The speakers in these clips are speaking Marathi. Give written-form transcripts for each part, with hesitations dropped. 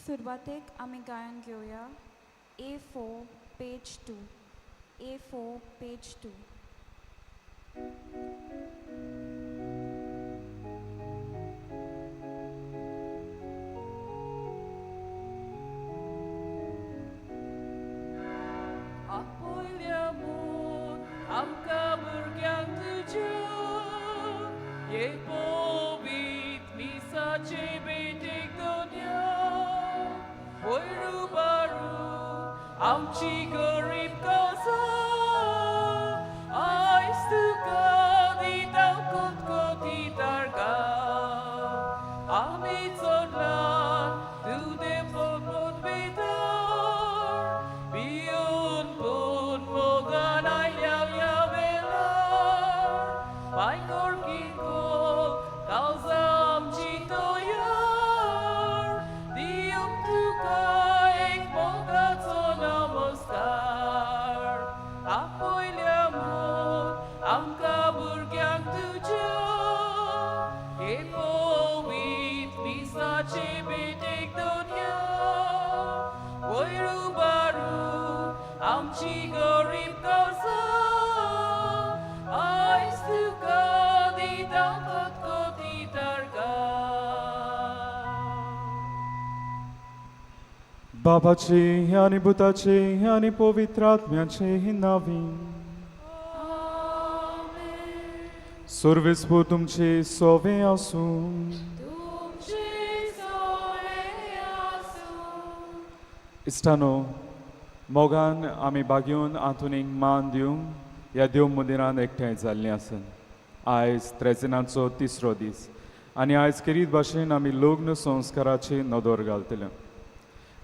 सुरवातेक आमी गायन घेवया A4 पेज 2. A4 page 2. आमकां भुरग्यांक तुज्या येपोवीत मिसाचे बेटेक दोनया वयरू बारू आमची गरीब काजा आयज तुका दिता कोतकोती तारगांव आमी चोडलां तुदें पोट बेदार बियोन पोट मोगान आयल्या Baikor kiko, kauzam jitoyar, dium tuka ek mogatso namaskar. Apoy liamon, amka burgyang tuja, epovit misache betek donya, oiru baru, amchi gorib kauza. बाबाचे आणि भुताचे आणि पवित्रात्म्याचे नावी सर्वेस्पूर तुमचे सोवे आसूं इष्टानो मोगान आमी बागेवन आंतुनीक मान दिवंक ह्या देव मंदिरान एकठांय जाल्लीं आसन आयज त्रेजेनाचो 3रो दीस आनी आयज खेरीत भाशेन आमी लग्न संस्काराचे नदर घालतले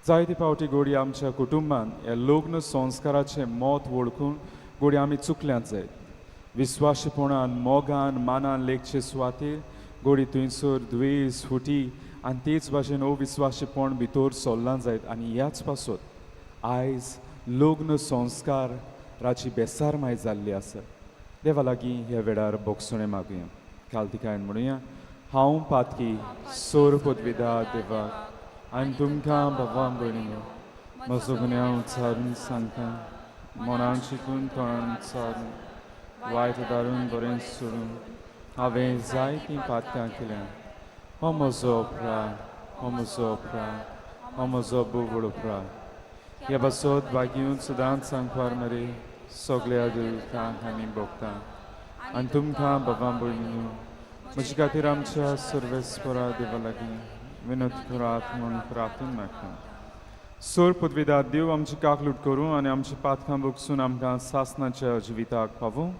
जायते फावटी घोडी आमच्या कुटुंबान ह्या लग्न संस्काराचें मोत वळखून घोडी आमी चुकल्यांत जायत विस्वाशीपणान मोगान मानान लेखचे सुवातेर घोडी थंयसर द्वेस फुटी आनी तेच भाशेन अविस्वाशीपण भितर सोल्लां जायत आनी ह्याच पासत आयज लग्न संस्काराची बेसारमाय जाल्ली आसा देवा लागीं ह्या वेळार बोगसुणें मागुया कालतिकायन म्हणुया हांव पातकी सोर पदवीदार देवाक आनी तुमकां बाबा भयणीनो म्हजो गुन्यांव उच्चारून सांगता मनान शिकून तोंडान उच्चारून वायट दारून बरें सोडून हांवें जायतीं पातकां केल्यां हो म्हजो अपराध हो म्हजो अपराध हो म्हजो बुबळ अपराध ह्या बसत बागेवन सदांच सांगपार मरे सगळ्या देवतांक आमी भोगता आनी तुमकां बाबा भयणीनो म्हजे खातीर आमच्या सर्वेस्परा देवा लागीं विनोद करात म्हणून प्रार्थना मागता सोर पदवीदार देव आमची काकलूट करूं आनी आमची पातकां भोगसून आमकां सासणाच्या जिविताक पावूं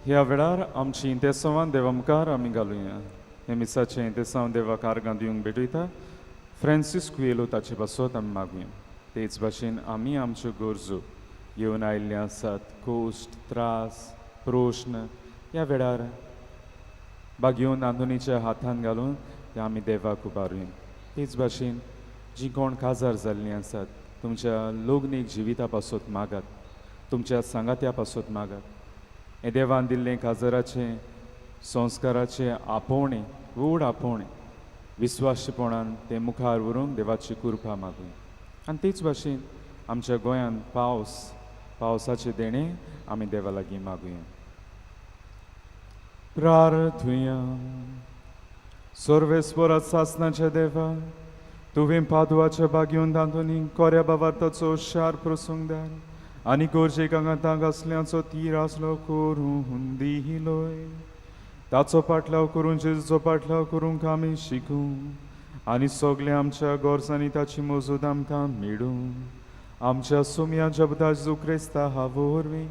ह्या वेळार आमची इंतेसांवां देवा मुखार आमी घालुया हे मिसाचें इंतेसांव देवाक आर्गां दिवंक भेटयता फ्रांसीस कुएलो ताचे बसत आमी मागुया तेच भाशेन आमी आमच्यो गरजो येवन आयिल्ल्यो आसात कोश्ट त्रास प्रश्न ह्या वेळार बागेवन नांदुनीच्या हातान घालून ते आमी देवाक उबारुया तेच भाशेन जीं कोण काजार जाल्लीं आसात तुमच्या लग्नीक जिविता पासत मागात तुमच्या सांगात्या पासत मागात हे देवान दिल्लें काजराचें संस्काराचें आपोवणें व्हड आपोवणें विस्वाशीपणान तें मुखार व्हरूंक देवाची कृपा मागूया आनी तेच भाशेन आमच्या गोंयांत पावसाचें देणें आमी देवा लागीं मागुया प्रार्थुया सर्वेस्परा सासणाच्या देवा तुवें पादुवाच्या बागेवन तांतूनी कोऱ्या बाबार्ताचो शार प्रसंग दार आनी गोरजेक हांगा असल्याचो तीर आसलो करून दिलोय ताचो पाटलाव करून जेजूचो पाटलाव करूंक आमी शिकूं आनी सगल्या आमच्या गोरसांनी ताची मजूद आमकां मेळूं आमच्या सुमया जबदा जेजू क्रिस्ता हांव वरवीं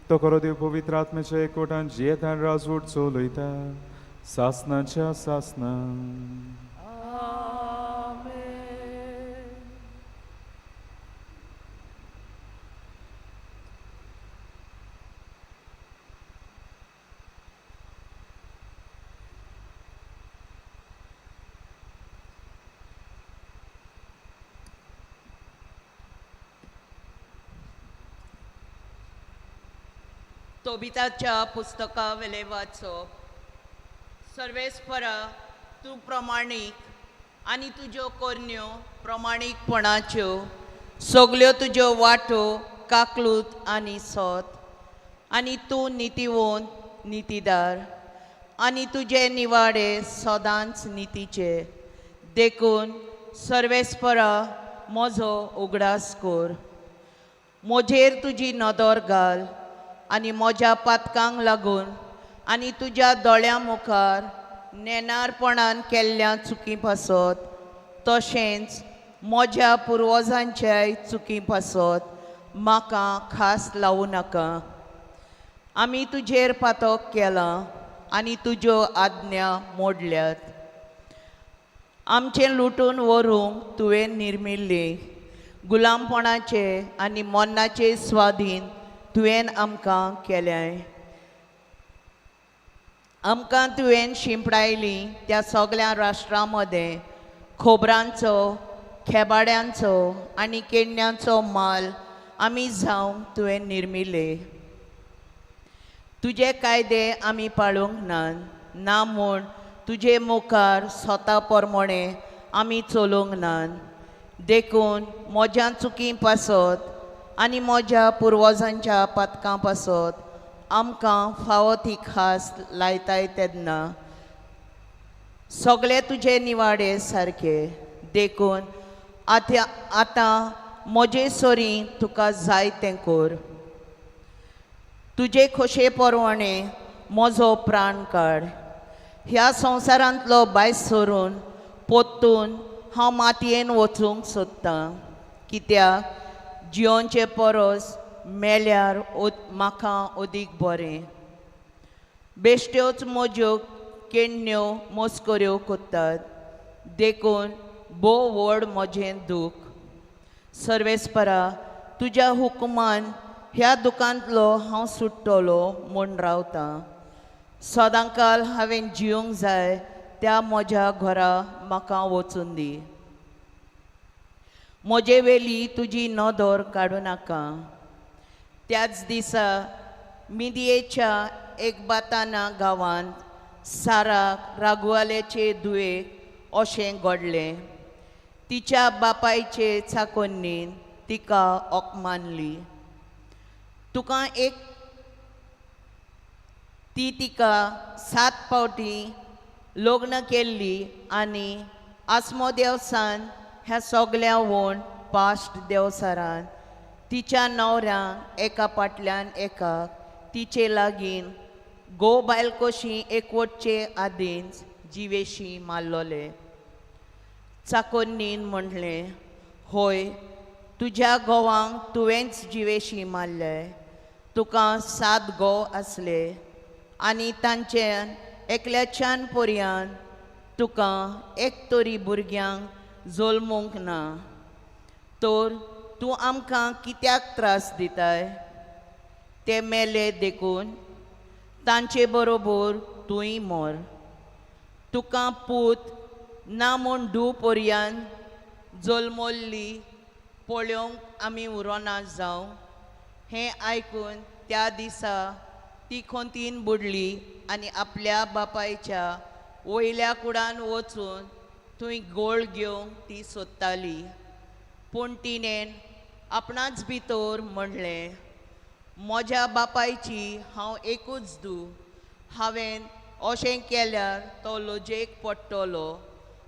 तो खरो देव पवित्र आत्म्याच्या एकवटान जियेतान राजवट चलयता सासनाच्या सासनां. तोबिताच्या पुस्तका वेले वाचप. सर्वेस्परा तूं प्रमाणीक आनी तुज्यो कोरन्यो प्रमाणीकपणाच्यो सगल्यो तुज्यो वाटो काकलूत आनी सोत आनी तूं नितीवोन नितीदार आनी तुजे निवाडे सदांच नितीचे देखून सर्वेस्परा म्हजो उगडास कोर. म्हजेर तुजी नदर घाल आनी म्हज्या पातकांक लागून आनी तुज्या दोळ्यां मुखार नेनारपणान केल्ल्या चुकी पासत तशेंच म्हज्या पुर्वजांच्याय चुकी पासत म्हाका खास लावूं नाका. आमी तुजेर पातक केलां आनी तुज्यो आज्ञा मोडल्यात. आमचें लुटून व्हरूंक तुवें निर्मिल्ली गुलामपणाचे आनी मोन्नाचे स्वाधीन तुवें आमकां केल्याय. आमकां तुवें शिंपडायली त्या सगळ्या राष्ट्रां मदें खोबरांचो खेबाड्यांचो आनी केण्यांचो माल आमी जावंक तुवें निर्मिले. तुजे कायदे आमी पाळूंक ना म्हूण तुजे मुखार स्वता पोरमोणे आमी चलोवंक नात. देखून म्हज्या चुकी पासत आनी म्हज्या पुर्वजांच्या पातकां पासत आमकां फावो ती खास लायताय तेन्ना सगळे तुजे निवाडे सारके. देखून आतां म्हजे सोरी तुका जाय तें कोर. तुजे खोशे परवणे म्हजो प्राण काड. ह्या संवसारांतलो भायस सोरून पोत्तून हांव मातयेन वचूंक सोदतां कित्याक जियोनचे परस मेल्यार म्हाका ओदीक बरें. बेश्ट्योच म्हज्यो केण्ण्यो मस्कऱ्यो कोत्तात देखून भोव व्हड म्हजें दूख. सर्वेस्परा तुज्या हुकुमान ह्या दुखांतलो हांव सुट्टलो म्हूण रावतां. सदांकाल हांवें जिवंक जाय त्या म्हज्या घरा म्हाका वचून दी. म्हजे वेली तुजी नदर काडूं नाका. त्याच दिसा मिदियेच्या एकबाताना गांवांत साराक रागवालेचे दुयेक अशें घडलें. तिच्या बापायचे चाकोन्नीन तिका ओकमानली. ती तिका 7 फावटी लग्न केल्ली आनी आस्मो देवसान ह्या सगल्या वोण पाश्ट देवसारान तिच्या न्हवऱ्यांक एका फाटल्यान एकाक तिचे लागीं घोव बायल कशी एकवटचे आदींच जिवेशी मारलोले. चाकोन्नीन म्हणलें, होय तुज्या घोवांक तुवेंच जिवेशी मारले. तुका 7 घोव आसले आनी तांच्यान एकल्याच्यान पर्यान तुका एक तरी भुरग्यांक जल्मूंक ना. तर तूं आमकां कित्याक त्रास दिताय? ते मेले देखून तांचे बरोबर तुंय मोर. तुका पूत ना म्हूण धूव पर्यान जल्मल्ली पळोवंक आमी उरोना जावं. हें आयकून त्या दिसा ती खोंतीन बुडली आनी आपल्या बापायच्या वयल्या कुडान वचून थंय गोळ घेवंक ती सोदताली. पूण तिणेन आपणाच भितर म्हणलें, म्हज्या बापायची हांव एकूच धूव. हांवें अशें केल्यार तो लजेक पडटलो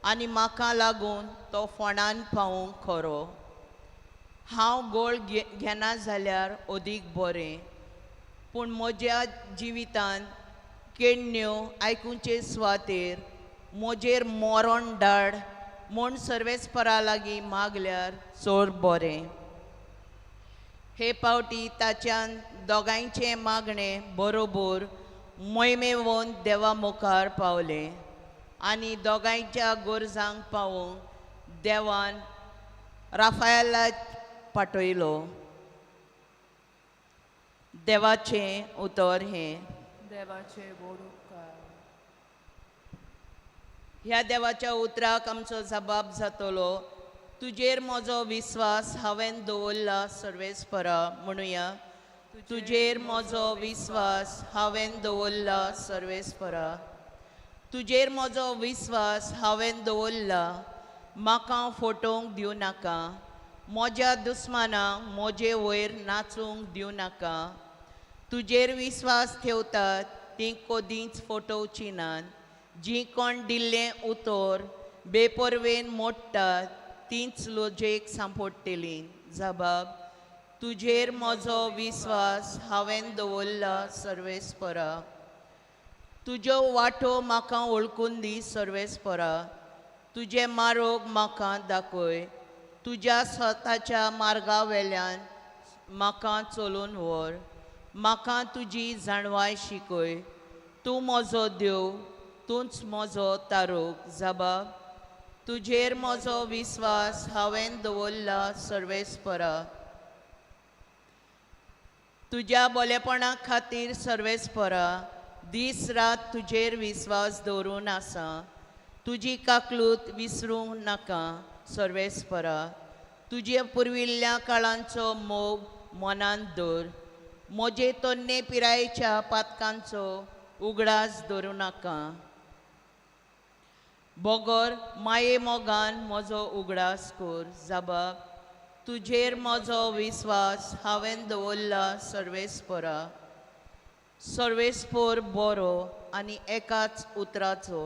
आनी म्हाका लागून तो फोंडान पावूंक खरो. हांव गोळ घेना जाल्यार अदीक बरें. पूण म्हज्या जिवितान केण्ण्यो आयकूचे सुवातेर म्हजेर मरण धाड म्हूण सर्वेस्परा लागीं मागल्यार चोर बरें. हे पावटी ताच्यान दोगांयचें मागणें बरोबर मोहिमेवून देवा मुखार पावलें आनी दोगांयच्या गोरजांक पावोवंक देवान राफायला पाठयलो. देवाचें उतर हें. देवाचे बोड उपकार. ह्या देवाच्या उतराक आमचो जबाब जातलो, तुजेर म्हजो विस्वास हांवें दवरला सर्वेस्परा. म्हणुया, तुजेर म्हजो विस्वास हांवें दवरला सर्वेस्परा. तुजेर म्हजो विस्वास हांवें दवरला. म्हाका फटोवंक दिवं नाका. म्हज्या दुस्मानांक म्हजे वयर नाचूंक दिवं नाका. तुजेर विस्वास ठेवतात तीं कदींच फटोवचीं नात. जीं कोण दिल्लें उतर बेपरवेन मोडटात तींच लोजेक सांपडटलीं. जबाब, तुजेर म्हजो विस्वास हांवें दवरला सर्वेस्परा. तुज्यो वाटो म्हाका वळखून दी सर्वेस्परा. तुजे मार्ग म्हाका दाखय. तुज्या स्वताच्या मार्गा वेल्यान म्हाका चलून व्हर. म्हाका तुजी जाणवाय शिकय. तूं म्हजो देव, तूंच म्हजो तारूक. जबाब, तुजेर म्हजो विस्वास हांवें दवरला सर्वेस्परा. तुज्या बोलेपणा खातीर सर्वेस्परा दीस रात तुजेर विस्वास दवरून आसा. तुजी काकलूत विसरूंक नाका सर्वेस्परा. तुजे पुर्विल्ल्या काळांचो मोग मनांत दवर. म्हजे तोन्ने पिरायेच्या पातकांचो उगडास दवरूं नाका. बोगोर माये मोगान म्हजो उगडास कर. जबाब, तुजेर म्हजो विस्वास हांवें दवरला सर्वेस्परा. सर्वेस्पर बरो आनी एकाच उतराचो.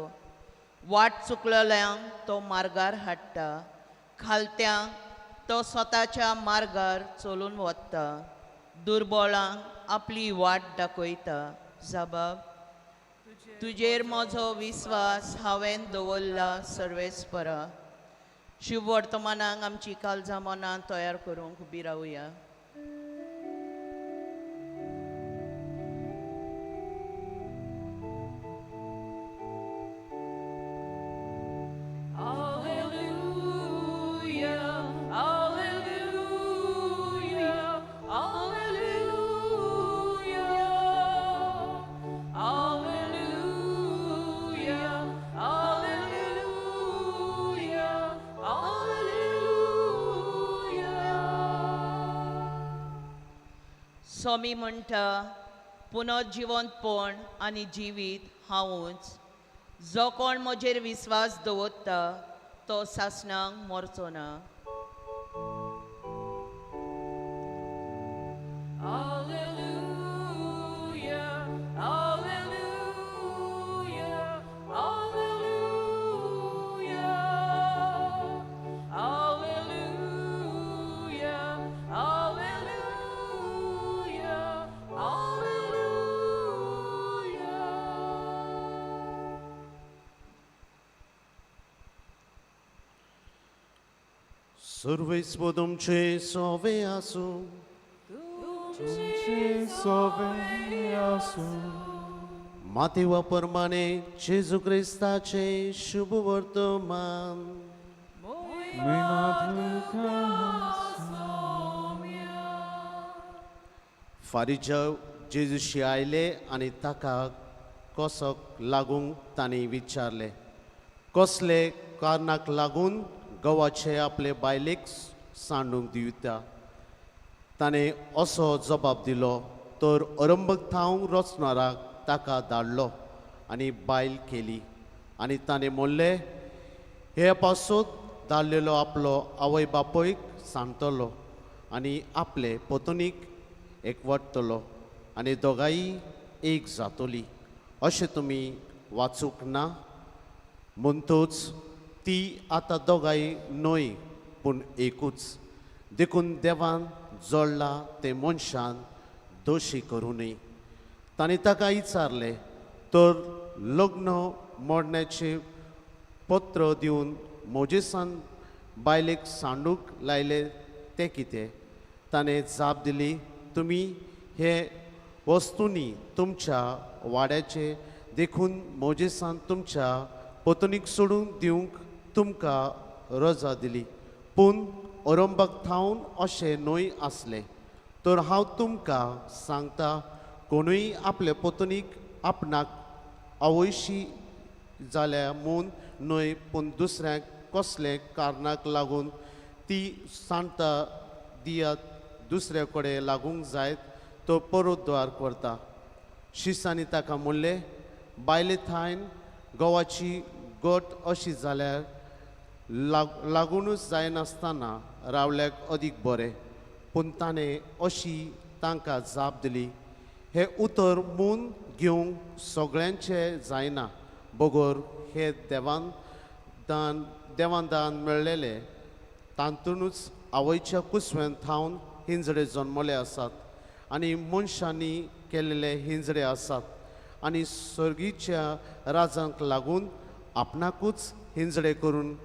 वाट चुकलेल्यांक तो मार्गार हाडटा. खालत्यांक तो स्वताच्या मार्गार चलून वता. दुर्बळांक आपली वाट दाखयता. जबाब, तुजेर म्हजो विस्वास हांवें दवरला सर्वेस्परा. शुभ वर्तमानाक आमची काळजां मनां तयार करूंक उबी रावया. स्वामी म्हणटा, पुनर्जिवंतपण आनी जिवीत हांवूच. जो कोण म्हजेर विस्वास दवरता तो सासणांक मरचो ना. Surveispo tuमचे सोवे आसूं. तुमचे सोबे आसूं. मातेवा परमाने जेजू क्रिस्ताचे शुभ वर्तमान. फारीच्या जेजूशी आयले आनी ताका कोसोक लागूंक तांणी विचारले, कसले कारणाक लागून गवाचे आपले बायलेक सांडूंक दिवता. ताणें असो जबाब दिलो तर अरंबक थांव रचणाराक ताका धाडलो आनी बायल केली. आनी ताणें म्हणलें, हे पासून धाडलेलो आपलो आवय बापूयक सांगतलो आनी आपले पत्नीक एकवटतलो आनी दोगांय एक जातली. अशें तुमी वाचूंक ना? म्हणटूच ती आतां दोगांय न्हय पूण एकूच. देखून देवान जोडला ते मनशान दोशी करूं नये. ताणें ताका विचारलें, तर लग्न मोडण्याचें पत्र दिवन मोजेसान बायलेक सांडूक लायले ते कितें? ताणें जाप दिली, तुमी हे वस्तूंनी तुमच्या वाड्याचे देखून मोजेसान तुमच्या पत्नीक सोडून दिवंक तुमकां रजा दिली. पूण अरंबाक थावन अशें न्हय आसलें. तर हांव तुमकां सांगता, कोणूय आपले पत्नीक आपणाक आवयशी जाल्या म्हूण न्हय, पूण दुसऱ्याक कसले कारणाक लागून ती सांडता दियात दुसरे कडेन लागूंक जायत तो परद्वार करता. शिसांनी ताका म्हणलें, बायले थायन गंवाची गट अशी जाल्यार लागूनच जायनासतना रावल्याक अदीक बरें. पूण ताणें अशी तांकां जाप दिली, हे उतर म्हूण घेवंक सगळ्यांचें जायना. बगर हे देवान दान मेळ्ळेले तातूंतच आवयच्या कुसव्यान थावन हिंजडे जल्मले आसात आनी मनशांनी केलेले हिंजडे आसात आनी सर्गीच्या राजांक लागून आपणाकूच हिंजडे करून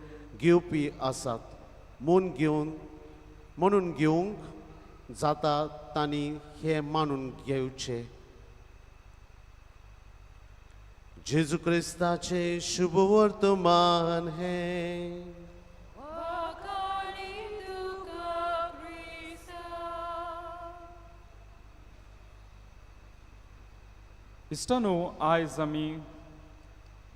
घेवपी आसात. म्हणून घेवंक जाता तांणी हे मानून घेवचे. जेजू क्रिस्ताचे शुभ वर्तमान हे. इश्टानो, आयज आमी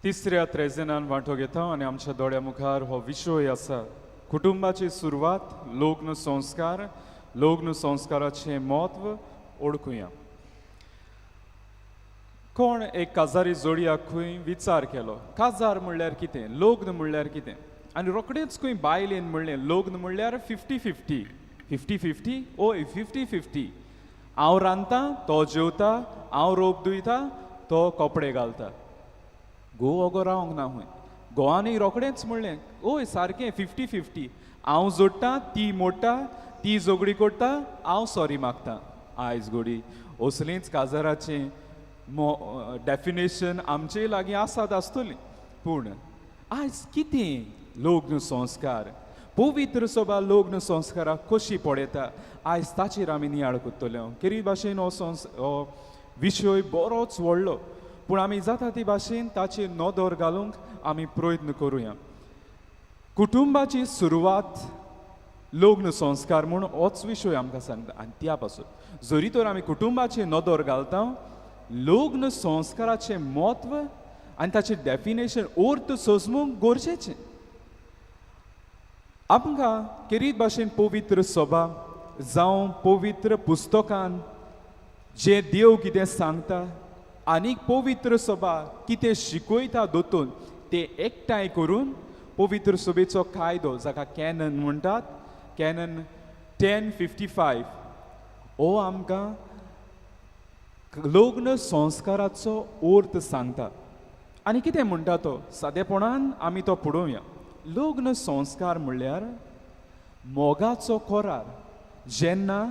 तिसऱ्या त्रेजेनान वांटो घेता आनी आमच्या दोळ्या मुखार हो विशय आसा, कुटुंबाची सुरवात, लग्न संस्कार, लग्न संस्काराचें म्हत्व ओळखुया. कोण एक काजारी जोडयाक खंय विचार केलो, काजार म्हणल्यार कितें, लग्न म्हणल्यार कितें, आनी रोखडेंच खंय बायलेन म्हणलें, लग्न म्हणल्यार 50-50. 50-50? ओय 50-50. हांव रांदतां, तो जेवता, हांव रोप धुयता, तो कपडे घालता. घोव ओगो रावंक ना खंय. घोवानूय रोखडेंच म्हणलें, ओय सारकें 50-50. हांव जोडटां, ती मोडटा, ती झगडी करता, हांव सॉरी मागतां. आयज घोडी असलींच काजाराचें डेफिनेशन आमचे लागीं आसात आसतली. पूण आयज कितें लग्न संस्कार, पवित्र सभा लग्न संस्काराक कशी पळयता, आयज ताचेर आमी नियाळ कोत्तले. केरी भाशेन हो विशय बरोच व्हडलो, पूण आमी जाता ती भाशेन ताचेर नदर घालूंक आमी प्रयत्न करुया. कुटुंबाची सुरवात, लग्न संस्कार म्हूण होच विशय आमकां सांगता. आनी त्या पासून जरी तर आमी कुटुंबाचेर नदर घालता, लग्न संस्काराचें म्हत्व आनी ताचें डेफिनेशन अर्थ समजूंक गरजेचें. आमकां केरीत भाशेन पवित्र सभा जावं पवित्र पुस्तकान जे देव कितें सांगता आनीक पवित्र सभा कितें शिकयता दोतोन ते एकठांय करून पवित्र सभेचो कायदो, जाका कॅनन म्हणटात, कॅनन 1055, हो आमकां लग्न संस्काराचो अर्थ सांगता. आनी कितें म्हणटा तो सादेपणान आमी तो पळोवया. लग्न संस्कार म्हणल्यार मोगाचो करार, जेन्ना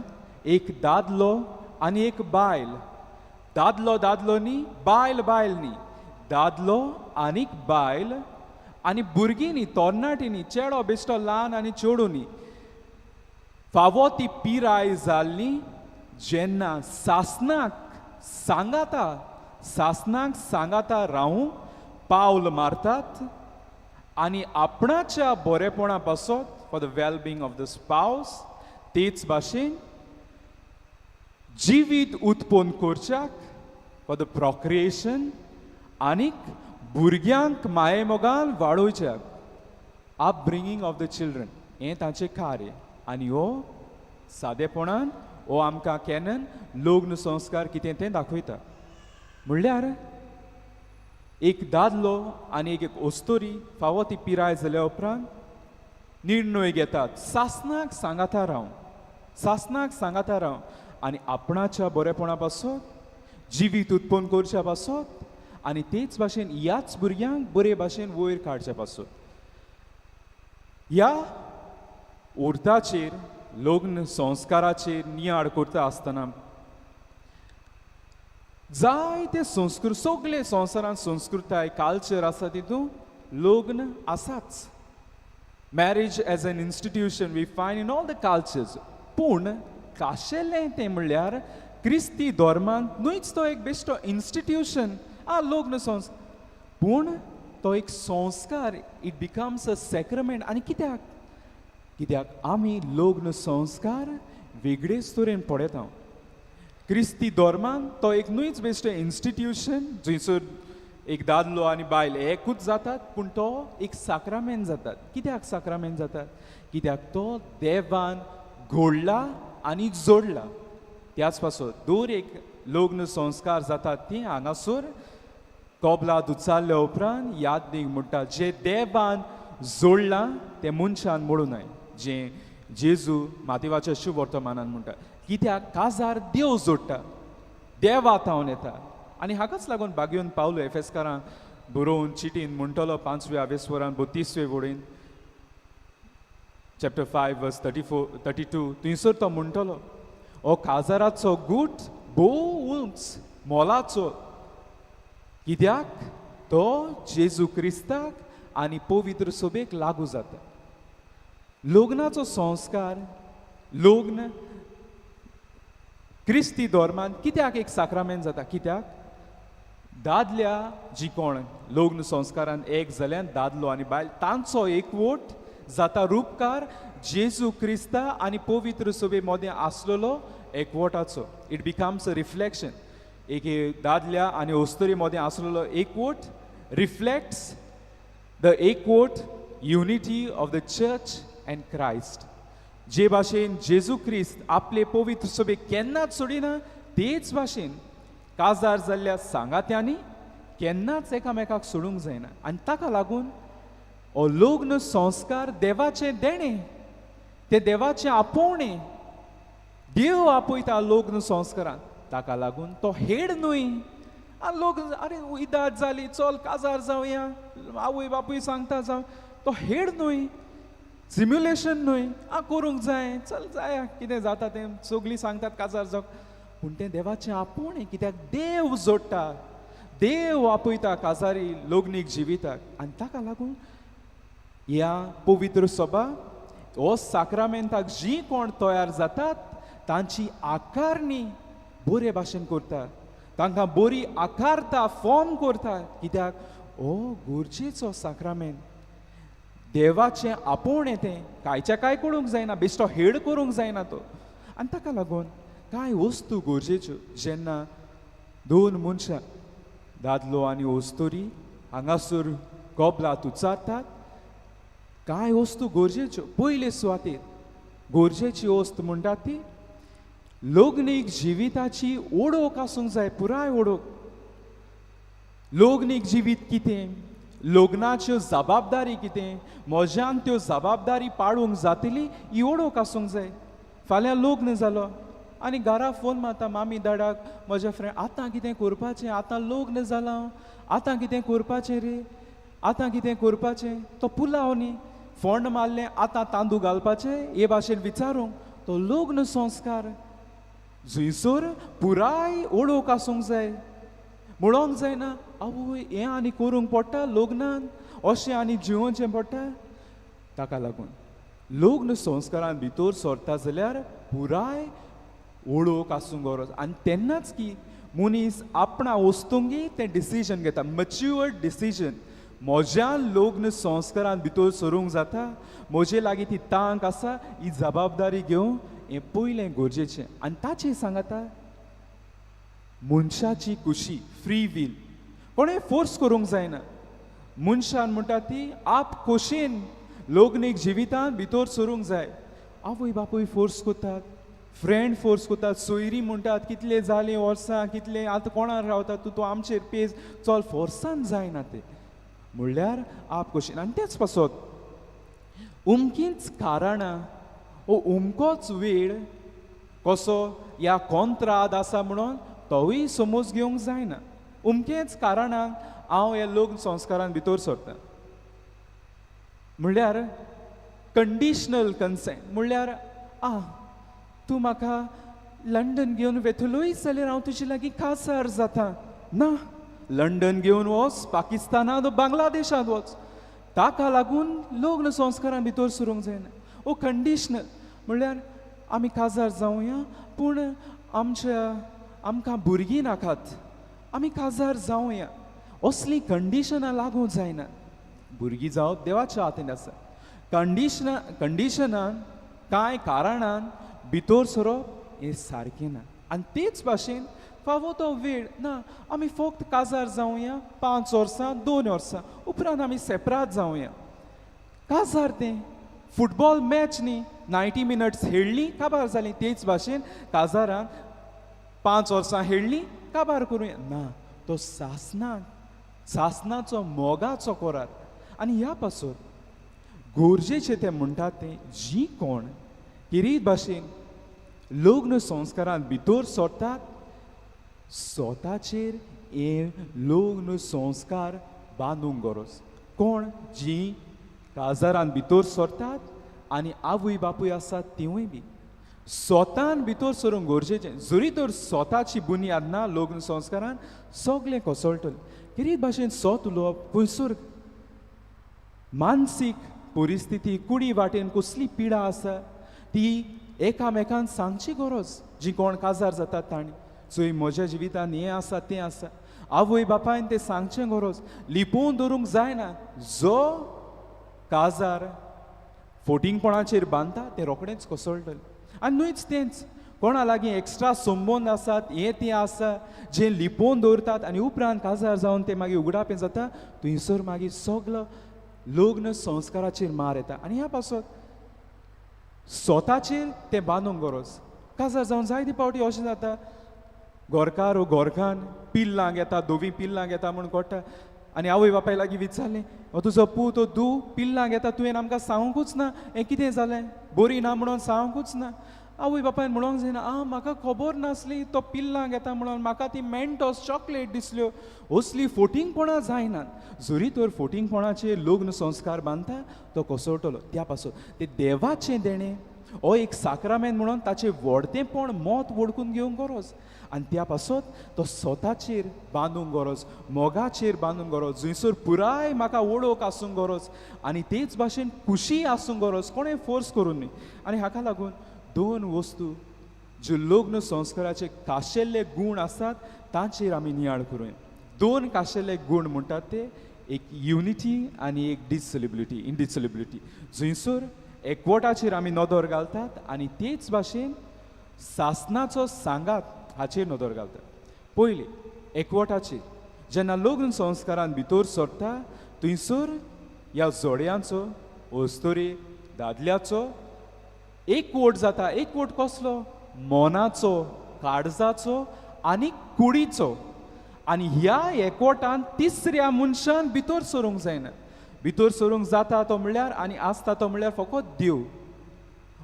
एक दादलो आनी एक बायल, दादलो दादलो न्ही, बायल बायल न्ही, दादलो आनीक बायल आनी भुरगीं न्ही, तरणाटी न्ही, चेडो बेश्टो ल्हान आनी चेडू न्ही, फावो ती पिराय जाल्ली जेन्ना सासणाक सांगाता रावूंक पावल मारतात आनी आपणाच्या बरेपणा पासत for the well being of the spouse, तेच भाशेन जिवीत उत्पन्न करच्याक फॉर द प्रोक्रिएशन आनीक भुरग्यांक माये मोगान वाडोवच्याक, अपब्रिंगींग ऑफ द चिल्ड्रन, हें तांचें कार्य. आनी हो सादेपणान हो आमकां कॅनन लग्न संस्कार कितें तें दाखयता. म्हणल्यार एक दादलो आनी एक अस्तोरी फावो ती पिराय जाल्या उपरांत निर्णय घेतात, सासणाक सांगाता राव आनी आपणाच्या बरेपणा पासत जिवीत उत्पन्न करच्या पासत आनी तेच भाशेन ह्याच भुरग्यांक बरे भाशेन वयर काडच्या पासत. ह्या उर्ताचेर लग्न संस्काराचेर नियाळ करता आसतना जायते सगळे संवसारांत संस्कृताय कल्चर आसा तितून लग्न आसाच. Marriage as an institution we find in all the cultures. पूण खाशेलें तें म्हणल्यार क्रिस्ती धर्मांत न्हूच तो एक बेश्टो इंस्टिट्यूशन लग्न संस्कार पूण तो एक संस्कार इट बिकम्स अ सॅक्रमेंट आनी कित्याक आमी लग्न संस्कार वेगळेच तरेन पळयता क्रिस्ती धर्मांत तो एक न्हूच बेश्टो इंस्टिट्यूशन जंयसर एक दादलो आनी बायल एकूच जातात पूण तो एक साक्रामेंट जातात कित्याक साक्रामेंट जातात कित्याक तो देवान घोडला आनी जोडला त्याच पासून दर एक लग्न संस्कार जातात ती हांगासर कोबला दुचारल्या उपरांत यादनीक म्हणटा जे देवान जोडलां तें मनशान मोडूं न्हय जें जेजू मातेवाच्या शुभ वर्तमानान म्हणटा कित्याक काजार देव जोडटा देव आतावन येता आनी हाकाच लागून बागेवन पावलो एफेसकारांक बरोवन चिटीन म्हणटलो 5व्या वेस्वरान 32वे वडीन चॅप्टर 5 वर्स 32 थंयसर तो म्हणटलो हो काजाराचो गूट भोव उंच मोलाचो कित्याक तो जेजू क्रिस्ताक आनी पवित्र सोबेक लागू जाता लग्नाचो संस्कार लग्न क्रिस्ती धर्मान कित्याक एक साक्रामेंट जाता कित्याक दादल्या जी कोण लग्न संस्कारान एक जाल्यान दादलो आनी बायल तांचो एकवट जाता रूपकार जेजू क्रिस्ता आनी पवित्र सोबे मदें आसलेलो एकवटाचो इट बिकम्स अ रिफ्लेक्शन एक दादल्या आनी अस्तुरी मदें आसलेलो एकवट रिफ्लेक्ट्स द एकवट unity of the church end Christ जे भाशेन जेजू क्रिस्त आपले पवित्र सोबेक केन्नाच सोडिना तेच भाशेन काजार जाल्ल्या सांगात्यांनी केन्नाच एकामेकाक सोडूंक जायना आनी ताका लागून हो लग्न संस्कार देवाचें देणें तें देवाचें आपोवणें देव आपयता लग्न संस्कारांत ताका लागून तो हेड न्हय लोक अरे इदात जाली चल काजार जावया आवय बापूय सांगता जावं तो हेड न्हय सिम्युलेशन न्हय करूंक जाय चल जाया कितें जाता तें सगलीं सांगतात काजार जावं पूण तें देवाचें आपोवणें कित्याक देव जोडटा देव आपयता काजारी लग्नीक जिविताक आनी ताका लागून ह्या पवित्र सभा हो साक्रामेंताक जीं कोण तयार जातात तांची आकारणी बरे भाशेन करता तांकां बरी आकारता फॉर्म करता कित्याक हो गरजेचो साक्रामेंट देवाचें आपोवणें तें कांयच्या कांय करूंक जायना बेश्टो हेड करूंक जायना तो आनी ताका लागून कांय वस्तू गरजेच्यो जेन्ना दोन मनशां दादलो आनी अस्तुरी हांगासर कोबलात उचारतात कांय वस्तू गरजेच्यो पयले सुवातेर गरजेची वस्त म्हणटात ती लग्नीक जिविताची ओळख आसूंक जाय पुराय ओळख लग्नीक जिवीत कितें लग्नाच्यो जबाबदारी कितें म्हज्यान त्यो जबाबदारी पाळूंक जातली ही ओळख आसूंक जाय फाल्यां लग्न जालो आनी घरा फोन मारता मामी दाडाक म्हज्या फ्रेंड आतां कितें करपाचें आतां लग्न जालां आतां कितें करपाचें रे आतां कितें करपाचें तो पुलाव न्ही फोंड मारलें आतां तांदूळ घालपाचें हे भाशेन विचारूंक तो लग्न संस्कार जंयसर पुराय ओळख आसूंक जाय म्हणोंक जायना आवय हें आनी करूंक पडटा लग्नान अशें आनी जिवोवचें पडटा ताका लागून लग्न संस्कारान भितर सरता जाल्यार पुराय ओळख आसूंक गरज आनी तेन्नाच की मनीस आपणा वस्तूंगी तें डिसिजन घेता मॅच्युअर्ड डिसिजन म्हज्या लग्न संस्कारान भितर सरूंक जाता म्हजे लागीं ती तांक आसा ही जबाबदारी घेवंक हें पयलें गरजेचें आनी ताचें सांगता मनशाची खुशी फ्री वील कोणें फोर्स करूंक जायना मनशान म्हणटा ती आप खोशेन लग्नीक जिवितांत भितर सरूंक जाय आवय बापूय फोर्स करतात फ्रेंड फोर्स करतात सोयरी म्हणटात कितले जालीं वर्सां कितले आतां कोणार रावता तूं आमचेर पेज चल फोर्सान जायना तें म्हणल्यार आप खोशेन आनी तेच पासत उमकींच कारणां ओ उमकोच वेळ कसो ह्या कोंत्राद आसा म्हणून तोवूय समज घेवंक जायना उमकेच कारणांक हांव ह्या लग्न संस्कारान भितर सरतां म्हणल्यार कंडिशनल कन्सेंट म्हणल्यार तूं म्हाका लंडन घेवन वेतलोय जाल्यार हांव तुजे लागीं काजार जाता ना लंडन घेवन वच पाकिस्तानांत बांगलादेशांत वच ताका लागून लग्न संस्कारां भितर सरूंक जायना ओ कंडिशनल म्हणल्यार आमी काजार जावया पूण आमकां भुरगीं नाकात आमी काजार जावया असली कंडिशनां लागूंक जायना भुरगीं जावप देवाच्या हातीन आसा कंडिशनान कांय कारणान भितर सरप हें सारकें ना आनी तेच भाशेन फावो तो वेळ ना आमी फक्त काजार जावया 5 वर्सां 2 वर्सां उपरांत आमी सेपराट जावया काजार तें फुटबॉल मॅच न्ही 90 मिनट्स खेळ्ळी काबार जाली तेच भाशेन काजारान 5 वर्सां खेळ्ळी काबार करूया ना तो सासणाचो मोगाचो करार आनी ह्या पासून गरजेचें तें म्हणटात तें जी कोण किरीत भाशेन लग्न संस्कारांत भितर सरतात स्वताचेर हे लग्न संस्कार बांदूंक गरज कोण जी काजारान भितर सरतात आनी आवय बापूय आसात तिवूय बी स्वतान भितर सरूंक गरजेचें जरी तर स्वताची बुनियाद ना लग्न संस्कारान सगळें कोसळटलें कितें भाशेन स्वत उलोवप खंयसर मानसीक परिस्थिती कुडी वाटेन कसली पिडा आसा ती एकामेकान सांगची गरज जी कोण काजार जातात तांणी चोय म्हज्या जिवितान हें आसा तें आसा आवय बापायन तें सांगचें गरज लिपोवन दवरूंक जायना जो काजार फोटिंगपणाचेर बांदता तें रोखडेंच कोसळटलें आनी न्हूच तेंच कोणा लागीं एक्स्ट्रा संबंद आसात हें तें आसा जें लिपोवन दवरतात आनी उपरांत काजार जावन तें मागीर उगडापें जाता थंयसर मागीर सगलो लग्न संस्काराचेर मार येता आनी ह्या पासून स्वताचेर तें बांदूंक गरज काजार जावन जायते पावटी अशें जाता गोरकार वो गोरखान पिल्लांक येता दोवी पिल्लांक येता म्हूण कोट्टा आनी आवय बापाय लागीं विचारलें तुजो पूत तो धू पिल्लांक येता तुवें आमकां सांगूंकूच ना हें कितें जालें बरी ना म्हणून सांगूंकूच ना आवय बापायन म्हणोंक जायना म्हाका खबर नासली तो पिल्लांक येता म्हणून म्हाका ती मेंटोस चॉकलेट दिसल्यो असली फोटिंगपणां जायनात जरी तर फोटिंगपणाचे लग्न संस्कार बांदता तो कोसळटलो त्या पासून तें देवाचें देणें हो एक साक्रामेंत म्हणून ताचें व्हडतेंपण मोत वडकून घेवंक गरज आनी त्या पासून तो स्वताचेर बांदूंक गरज मोगाचेर बांदूंक गरज जंयसर पुराय म्हाका वळोवक आसूंक गरज आनी तेच भाशेन खुशी आसूंक गरज कोणें फोर्स करून न्ही आनी हाका लागून 2 वस्तू ज्यो लग्न संस्काराचे खाशेल्ले गूण आसात तांचेर आमी नियाळ करूया 2 खाशेल्ले गूण म्हणटात ते एक युनिटी आनी एक इंडिसोल्युबिलिटी जंयसर एकवटाचेर आमी नदर घालतात आनी तेच भाशेन सासणाचो सांगात हाचेर नदर घालतात पयली एकवटाचेर जेन्ना लग्न संस्कारान भितर सरता थंयसर ह्या जोड्यांचो अस्तोरी दादल्याचो एकवट जाता एकवट कसलो मोनाचो काळजाचो आनी कुडीचो आनी ह्या एकवटान तिसऱ्या मनशान भितर सरूंक जायना भितर सरूंक जाता तो म्हणल्यार आनी आसता तो म्हणल्यार फकत देव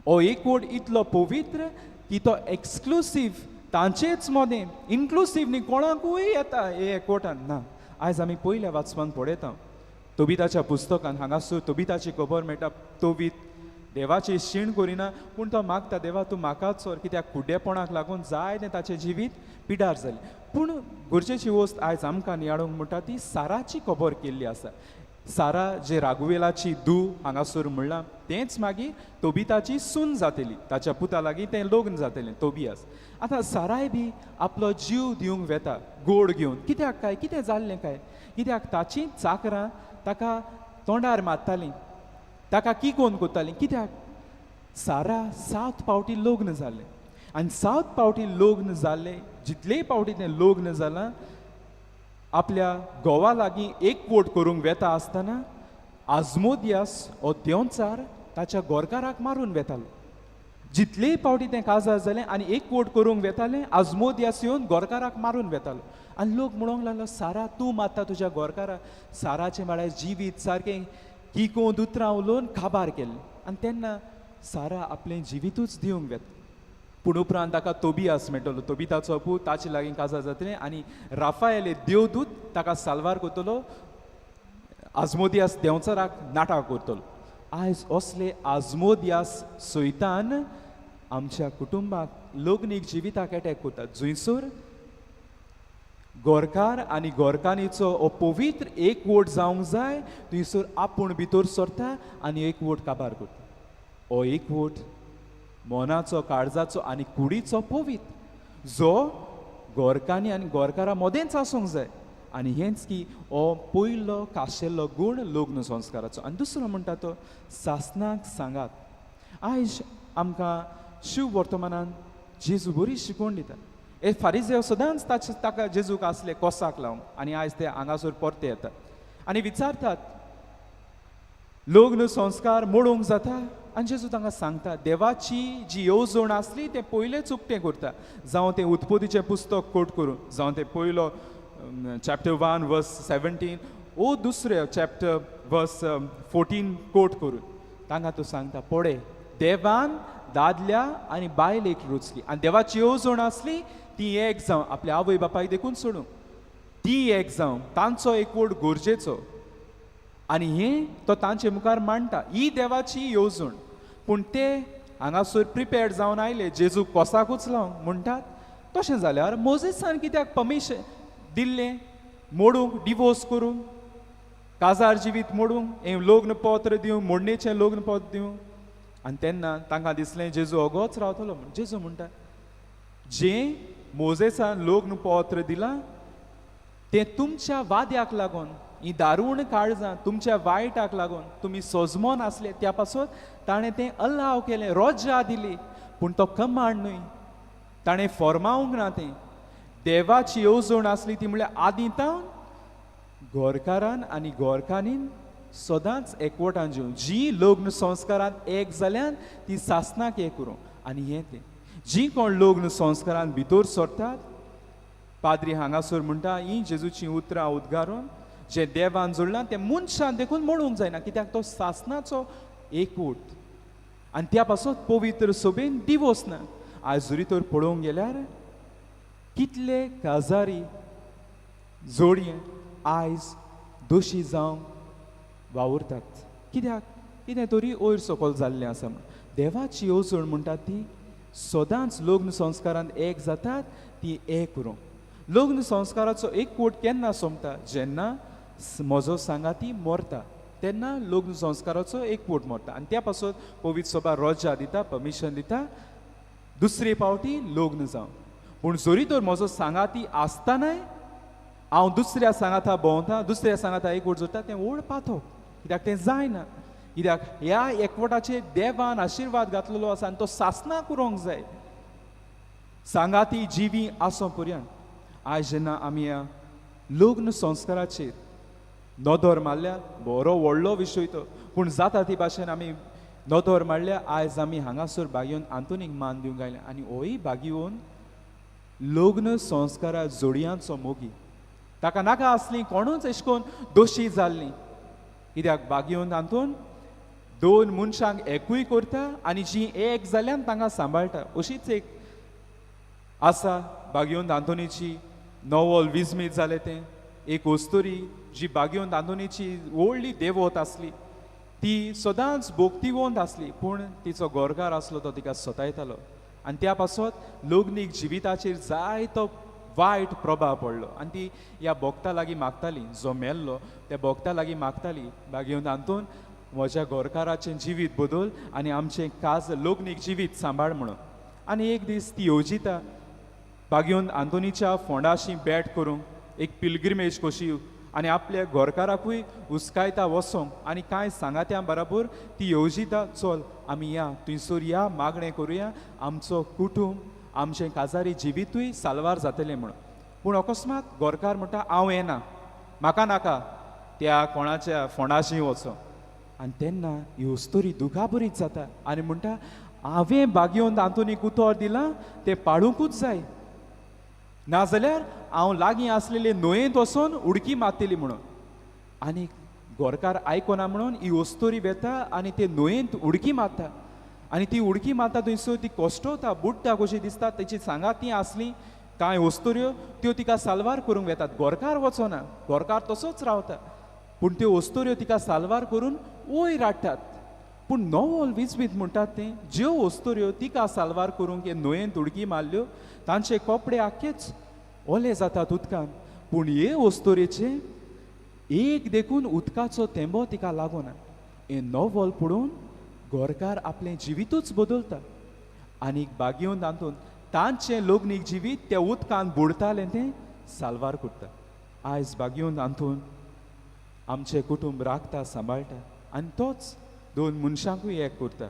हो एकवट इतलो पवित्र की तो एक्सक्लुसीव तांचेच मोदें इन्क्लुसीव न्ही कोणाकूय येता हे एकवटान ना आयज आमी पयल्या वाचपान पळयता तोबिताच्या पुस्तकान हांगासर तोबिताची खबर मेळटा तोबीत देवाची शीण करिना पूण तो मागता देवा तूं म्हाकाच सोर कित्याक कुड्डेपणाक लागून जायतें ताचें जिवीत पिडार जालें पूण गरजेची वस्त आयज आमकां नियाळूंक म्हणटा ती साराची खबर केल्ली आसा सारा जे रागुवेलाची धूव हांगासर म्हणलां तेंच मागीर तोबिताची सून जातली ताच्या पुता लागीं तें लग्न जातलें तोबियास आतां साराय बी आपलो जीव दिवंक वेता गोड घेवन कित्याक काय कितें जाल्लें काय कित्याक ताचीं चाकरां ताका तोंडार मारतालीं ताका किकोन कोत्तालीं कित्याक सारा 7 पावटी लग्न जालें आनी 7 पावटी लग्न जाल्लें जितलेय पावटी तें लग्न जालां आपल्या घोवा लागीं एकवट करूंक वेता आसतना आजमोदियास हो देंवचार ताच्या गोरकाराक मारून वेतालो जितलेय पावटी तें काजार जालें आनी एकवट करूंक वेतालें आजमोदियास येवन गोरकाराक मारून वेतालो आनी लोक म्हणोंक लागलो सारा तूं मारता तुज्या गोरकाराक साराचें म्हळ्यार जिवीत सारकें किकोन उतरां उलोवन काबार केलें आनी तेन्ना सारा आपलें जिवीतूच दिवंक वेता पूण उपरांत ताका तोबियास मेळटलो तोबिताचो पूत ताचे लागीं काजार जातलें आनी राफाएले देवदूत ताका साल्वार करतलो आजमोदियास देंवचाराक नाटाक करतलो आयज असले आजमोदियास सयतान आमच्या कुटुंबाक लग्नीक जिविताक एटॅक करतात जंयसर गोरकार आनी गोरकानीचो हो पवित्र एकवट जावंक जाय थंयसर आपूण भितर सरता आनी एकवट काबार करता हो एकवट मोनाचो काळजाचो आनी कुडीचो पवित्र जो गोरकांनी आनी गोरकारां मदेंच आसूंक जाय आनी हेंच की हो पयलो खाशेल्लो गूण लग्न संस्काराचो आनी दुसरो म्हणटा तो सासणाक सांगात आयज आमकां शिव वर्तमानान जेजू बरी शिकवण दिता हे फारिजेव सदांच ताका जेजूक आसले कोसाक लावंक आनी आयज ते हांगासर परते येतात आनी विचारतात लग्न संस्कार मोडूंक जाता आनी जेजू तांकां सांगता देवाची जी येवजण आसली ते पयलेच उक्तें करता जावं तें उत्पत्तीचें पुस्तक कोट करून जावं तें पयलो चॅप्टर 1 वर्स 17 ओ दुसरे चॅप्टर वर्स 14 कोट करून तांकां तो सांगता पळय देवान दादल्या आनी बायल एक रुचली आनी देवाची येवजण आसली ती एक जावं आपल्या आवय बापायक देखून सोडून ती एक जावं तांचो एकवट गरजेचो आनी हें तो तांचे मुखार मांडटा ही देवाची येवजण पूण ते हांगासर प्रिपेर्ड जावन आयले जेजू कोसाकूच लावंक म्हणटात तशें जाल्यार मोजेसान कित्याक परमिशन दिल्लें मोडूंक डिवोर्स करूंक काजार जिवीत मोडूंक हें लग्न पत्र दिवंक मोडणेचें लग्न पत्र दिवंक आनी तेन्ना तांकां दिसलें जेजू ओगोच रावतलो म्हूण जेजू म्हणटा जें मोजेसान लग्न पत्र दिलां तें तुमच्या वाद्याक लागून ही दारूण काळजां तुमच्या वायटाक लागून तुमी सोजमोन आसले त्या पासून ताणें तें अल्लाव केलें रोज्जा दिली पूण तो कमांड न्हय ताणें फॉर्मावंक ना तें देवाची येवजण आसली ती म्हळ्यार आदींतावन गोरकारान आनी गोरकानीन सदांच एकवटान जिवन जी लग्न संस्कारांत एक जाल्यान ती सासणाक एक करूं आनी हें तें जी कोण लग्न संस्कारांत भितर सरतात पाद्री हांगासर म्हणटा ही जेजूची उतरां उद्गारून जें देवान जोडलां तें मनशान देखून मोडूंक जायना कित्याक तो सासणाचो एकवट आनी त्या पासून पवित्र सोबेन डिवोर्स ना आयज जरी तर पळोवंक गेल्यार कितले काजारी जोडये आयज दोशी जावंक वावुरतात कित्याक कितें तरी वयर सकयल जाल्लें आसा म्हण देवाची येवजण म्हणटा ती सदांच लग्न संस्कारांत एक जातात ती एक करूंक लग्न संस्काराचो एकवट केन्ना सोंपता जेन्ना म्हजो सांगाती मरता तेन्ना लग्न संस्काराचो एकवट मरता आनी त्या पासून पवित्र सभा रोज्जा दिता परमिशन दिता दुसरे फावटी लग्न जावं पूण जरी तर म्हजो सांगाती आसतानाय हांव दुसऱ्या सांगाता भोंवता दुसऱ्या सांगाता एकवट जोडटा तें व्हड पाथो कित्याक तें जायना कित्याक ह्या एकवटाचेर देवान आशिर्वाद घातलेलो आसा आनी तो सासणाक उरोंक जाय सांगाती जिवी आसो पर्यंत आयज जेन्ना आमी ह्या लग्न संस्काराचेर नदर मारल्या बरो व्हडलो विशय तो पूण जाता ती भाशेन आमी नदर मारल्या आयज आमी हांगासर बागेवन आंतोनीक मान दिवंक आयल्या आनी होय बागेवन लग्न संस्कारा जोडयांचो मोगी ताका नाका आसली कोणूच अशें करून दोशी जाल्लीं कित्याक बागेवन आंतून दोन मनशांक एकूय करता आनी जी एक जाल्यान तांकां सांबाळटा अशीच एक आसा बागेवन आंतोनीची नोवल विजमीत जालें तें एक वस्तुरी जी बागेवन आंतोनीची व्हडली देवत आसली ती सदांच भोगतीवंत आसली पूण तिचो गोरकार आसलो तो तिका सतायतालो आनी त्या पासून लग्नीक जिविताचेर जायतो वायट प्रभाव पडलो आनी ती ह्या भोगता लागीं मागताली जो मेल्लो त्या भोगता लागीं मागताली बागेवन आंतून म्हज्या गोरकाराचें जिवीत बदल आनी आमचें काज लग्नीक जिवीत सांबाळ म्हणून आनी एक दीस ती येवजिता बागेवन आंतोनीच्या फोंडाशी भेट करूंक एक पिलग्रिमेज कशी आनी आपल्या गोरकाराकूय हुस्कायता वचोंक आनी कांय सांगात्या बराबर ती येवजिता चल आमी या थंयसर या मागणें करुया आमचो कुटूंब आमचें काजारी जिवीतूय साल्वार जातलें म्हणून पूण अकस्मात गोरकार म्हणटा हांव येना म्हाका नाका त्या कोणाच्या फोंडाशी वचोंक आनी तेन्ना ही वस्तुरी दुखाबरीत जाता आनी म्हणटा हांवें बागेवन आंतोनीक उतर दिलां तें पाळूंकूच जाय नाजाल्यार हांव लागीं आसलेले न्हंयेंत वचोन उडकी मारतली म्हणून आनी गोरकार आयकना म्हणून ही वस्तुरी वेता आनी ते न्हंयेंत उडकी मारता आनी ती उडकी मारता थंयसर ती कोश्टवता बुडटा कशी दिसता तेची सांगाती आसली कांय वस्तुऱ्यो त्यो तिका साल्वार करूंक येतात गोरकार वचना गोरकार तसोच रावता पूण त्यो वस्तुऱ्यो तिका साल्वार करून वयर हाडटात पूण नोवल विचवीत म्हणटात तें ज्यो वस्तुऱ्यो तिका साल्वार करूंक हे न्हंयेंत उडकी मारल्यो तांचे कपडे आख्खेच ओले जातात उदकान पूण हे वस्तोरेचे एक देखून उदकाचो थेंबो तिका लागूना. हें नॉवल पडून गोरकार आपलें जिवीतूच बदलता आनीक बागेवन तातून तांचें लग्नीक जिवीत त्या उदकान बुडतालें तें साल्वार करता. आयज बागेवन तातून आमचें कुटुंब राखता सांबाळटा आनी तोच दोन मनशांकूय एक करता.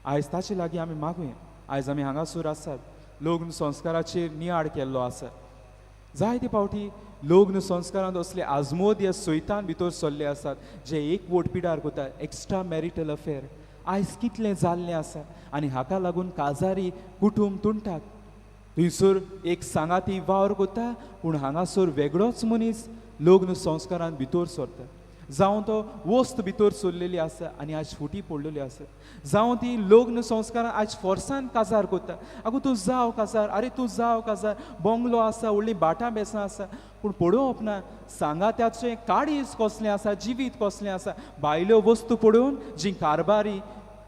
आयज ताचे लागीं आमी मागुया. आयज आमी हांगासर आसात, लग्न संस्काराचेर नियाळ केल्लो आसा. जायते फावटी लग्न संस्कारांत असले आजमोद ह्या सोयतान भितर सरले आसात जे एक वोट पिडार करता एक्स्ट्रा मॅरिटल अफेर. आयज कितलें जाल्लें आसा आनी हाका लागून काजारी कुटुंब तुणटात. थंयसर एक सांगाती वावर करता पूण हांगासर वेगळोच मनीस लग्न संस्कारांत भितर सरता. जावं तो वस्त भितर सरलेली आसा आनी आयज फुटी पडलेली आसा, जावं ती लग्न संस्कारांत आयज फोर्सान काजार करता. आगो तूं जाव काजार, आरे तूं जाव काजार, बंगलो आसा, व्हडलीं बाटां बेसां आसा, पूण पळोवप ना सांगात्याचें काळीज कसलें आसा, जिवीत कसलें आसा. भायल्यो वस्तू पळोवन जीं कारबारी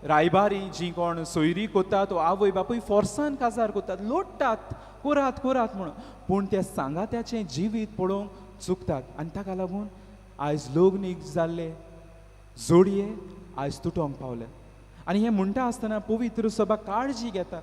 रायबारी जीं कोण सोयरी कोतात वा आवय बापूय फोर्सान काजार कोतात, लोटतात करात करात म्हणून, पूण त्या सांगात्याचें जिवीत पळोवंक चुकतात. आनी ताका लागून आयज लग्नीक जाल्ले जोडये आयज तुटोंक पावले. आनी हें म्हणटा आसतना पवित्र सभा काळजी घेता.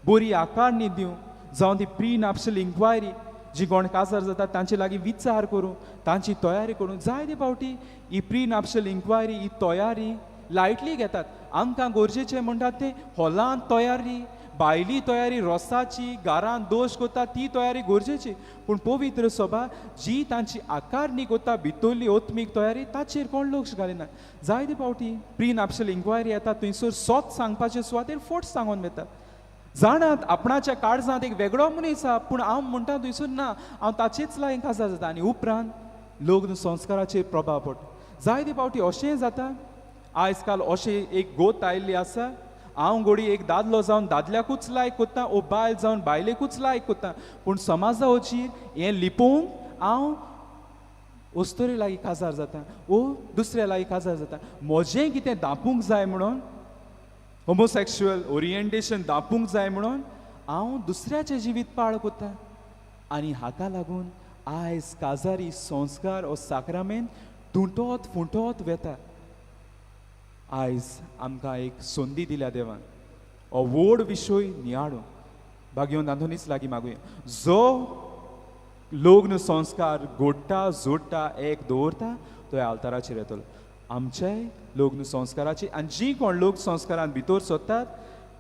बरी आकारणी दिवं, जावं ती प्री नापशल इन्क्वायरी जी कोण काजार जाता तांचे लागीं विचार करूं, तांची तयारी करूं. जायते फावटी ही प्री नापशल इन्क्वायरी ही तयारी लायटली घेतात. आमकां गरजेचें म्हणटात तें हॉलांत तयारी, भायली तयारी रोसाची घरांत दोश कोता ती तयारी गरजेची, पूण पवित्र सभा जी तांची आकारणी कोता भितरली ओत्मीक तयारी ताचेर कोण लक्ष घालिना. जायते फावटी प्री नापशल इन्क्वायरी येता थंयसर सोत सांगपाचे सुवातेर फोट सांगून वता. जाणात आपणाच्या काळजांत एक वेगळो मनीस आसा, पूण हांव म्हणटा थंयसर ना, हांव ताचेच लागीं काजार जाता आनी उपरांत लग्न संस्काराचेर प्रभाव पडटा. जायते फावटी अशें जाता, आयज काल अशें एक गोत आयिल्ली आसा, हांव घोडी एक दादलो जावन दादल्याकूच लायक कोत्ता, ओ बायल जावन बायलेकूच लायक कोत्ता, पूण समाजा वचीर हें लिपोवंक हांव अस्तरे लागीं काजार जाता ओ दुसऱ्या लागीं काजार जाता. म्हजें कितें दापूंक जाय म्हणून, होमोसॅक्शुअल ओरिएंटेशन दापूंक जाय म्हणून हांव दुसऱ्याचें जिवीत पाळ कोत्ता. आनी हाका लागून आयज काजारी संस्कार ओ साक्रामेंत तुटत फुटत वेता. आयज आमकां एक संदी दिल्या देवान हो व्हड विशय नियाळूं. बागेवन तातूंनीच लागीं मागुया. जो लग्न संस्कार घोडटा जोडटा एक दवरता तो ह्या आल्ताराचेर येतलो. आमच्याय लग्न संस्काराची आनी जीं कोण लग्न संस्कारांत भितर सरतात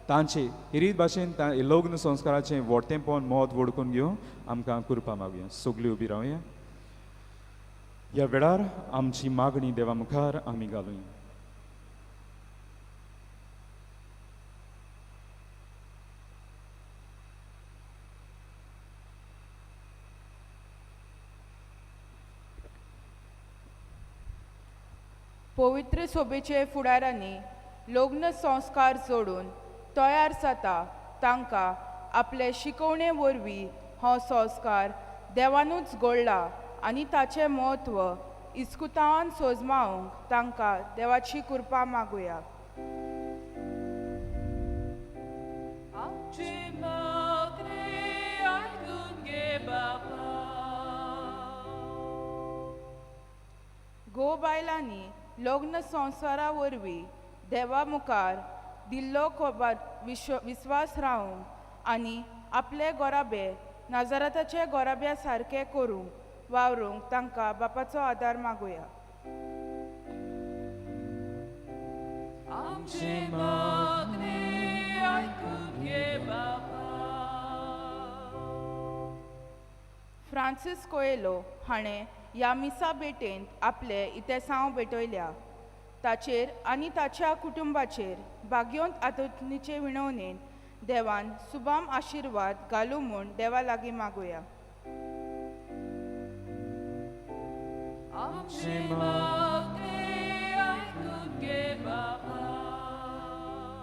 तांचे हिरीत भाशेन लग्न संस्काराचें व्हडटेंपण मोद वडकून घेवंक आमकां कृपा मागुया. सगळीं उबी रावया. ह्या वेळार आमची मागणी देवा मुखार आमी घालुया. पवित्र सोबेचे फुडारांनी लग्न संस्कार जोडून तयार जाता तांकां आपले शिकवणे वरवीं हो संस्कार देवानूच घडला आनी ताचें म्हत्व इस्कुतान सोजमावंक तांकां देवाची कृपा मागुया. गो बायलांनी लग्न संवसारा वरवीं देवा मुखार दिल्लो खबर विस्वास रावंक आनी आपले गोराबे नाजाराताचे गोराब्या सारके करूंक वावरूंक तांकां बापाचो आदार मागुया. फ्रांसीस कोएलो हाणें ह्या मिसा भेटेंत आपले इतेसांव भेटयल्या. ताचेर आनी ताच्या कुटुंबाचेर बागयोंत आतुनीचे विणवणेन देवान सुबाम आशिर्वाद घालूं म्हूण देवा लागीं मागुया.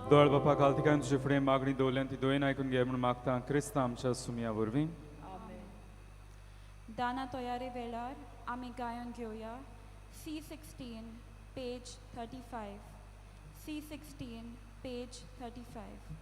दोळ बापा काल तुजे फुडें मागणी दवरल्यान ती दोयन आयकून घे म्हूण मागता क्रिस्तां आमच्या सुमया वरवीं. दाना तयारी वेळार आमी गायन घेवया C16 पेज 35. C16 page 35.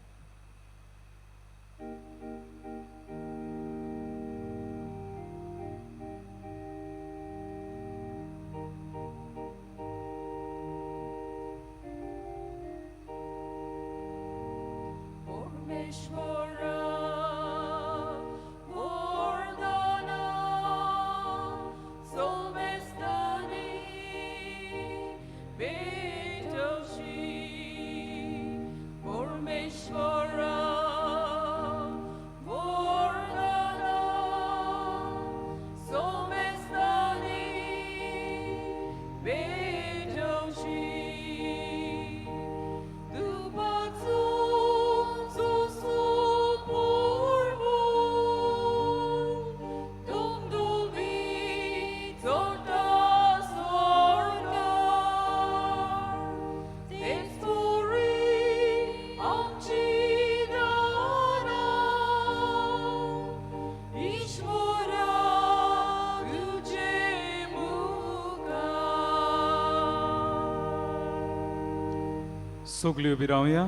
सगळी उभी रावया.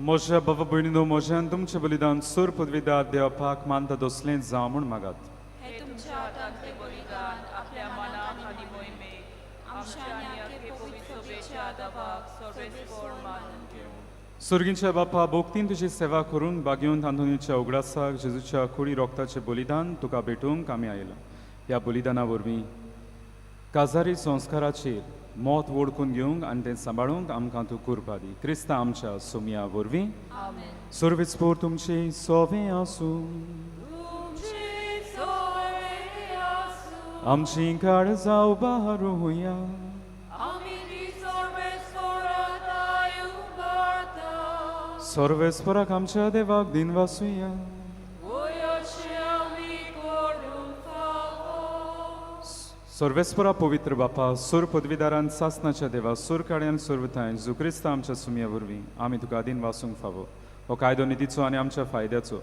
म्हज्या बाबा भयणीनो, म्हज्यान तुमचें बलिदान सूर पदवीदार देवपाक मानता दसलें जावं म्हूण मागात. हे तुमच्या हातांतले बलिदान आपल्या मनाक आनी मोहिमेक आमच्या आनी आख्खे पवित्र सभेच्या आदाराक सर्वेस्पर मानून घेवं. सुर्गींच्या बापा, भोगतीन तुजी सेवा करून बागेवन तांदूळच्या उगडासाक जेजूच्या कुडी रोगताचें बलिदान तुका भेटूंक आमी आयला. ह्या बलिदाना वरवीं काजारी संस्काराचेर मोत ओळखून घेवंक आनी तें सांबाळूंक आमकां तूं कृपा दी. क्रिस्ता आमच्या सुमया वरवीं सर्वेस्पर तुमचें सोवें आसूं. आमची काळजां उबारूया. सर्वेस्पराक आमच्या देवाक दिन वासुया. सर्वेस्परा पवित्र बापा, सूर पदवीदारान सासनाच्या देवा, सूर काड्यान सुरवताय जू क्रिस्ता आमच्या सुमया वरवीं आमी तुका दिन वासूंक फावो. हो कायदो नितीचो आनी आमच्या फायद्याचो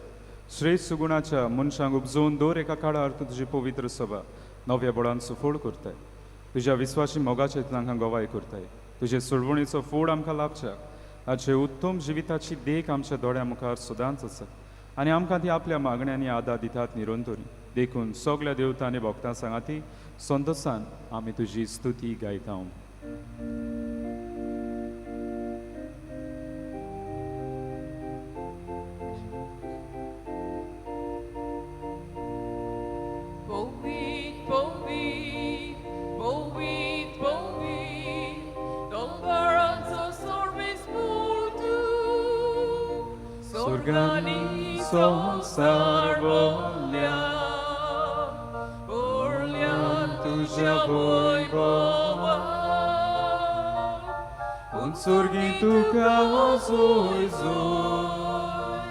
श्रेष्ठ सुगुणाच्या मनशांक उपजोवन दर एका काळार तूं तुजी पवित्र सभा नव्या बळान सुफोड करताय. तुज्या विस्वासी मोगाचे तांकां गोवाय करताय. तुजे सोडवणीचो फोड आमकां लाभच्याक हाचे उत्तम जिविताची देख आमच्या दोळ्या मुखार सदांच आसा आनी आमकां ती आपल्या मागण्यांनी आदार दितात निरंतरी. देखून सगळ्या देवतां आनी भक्तां सांगाती संतोसान आमी तुजी स्तुती गायता. Konkani संसार बोलल्या तुझ्या वैभवा उंचोर्गी तुका जोय जोय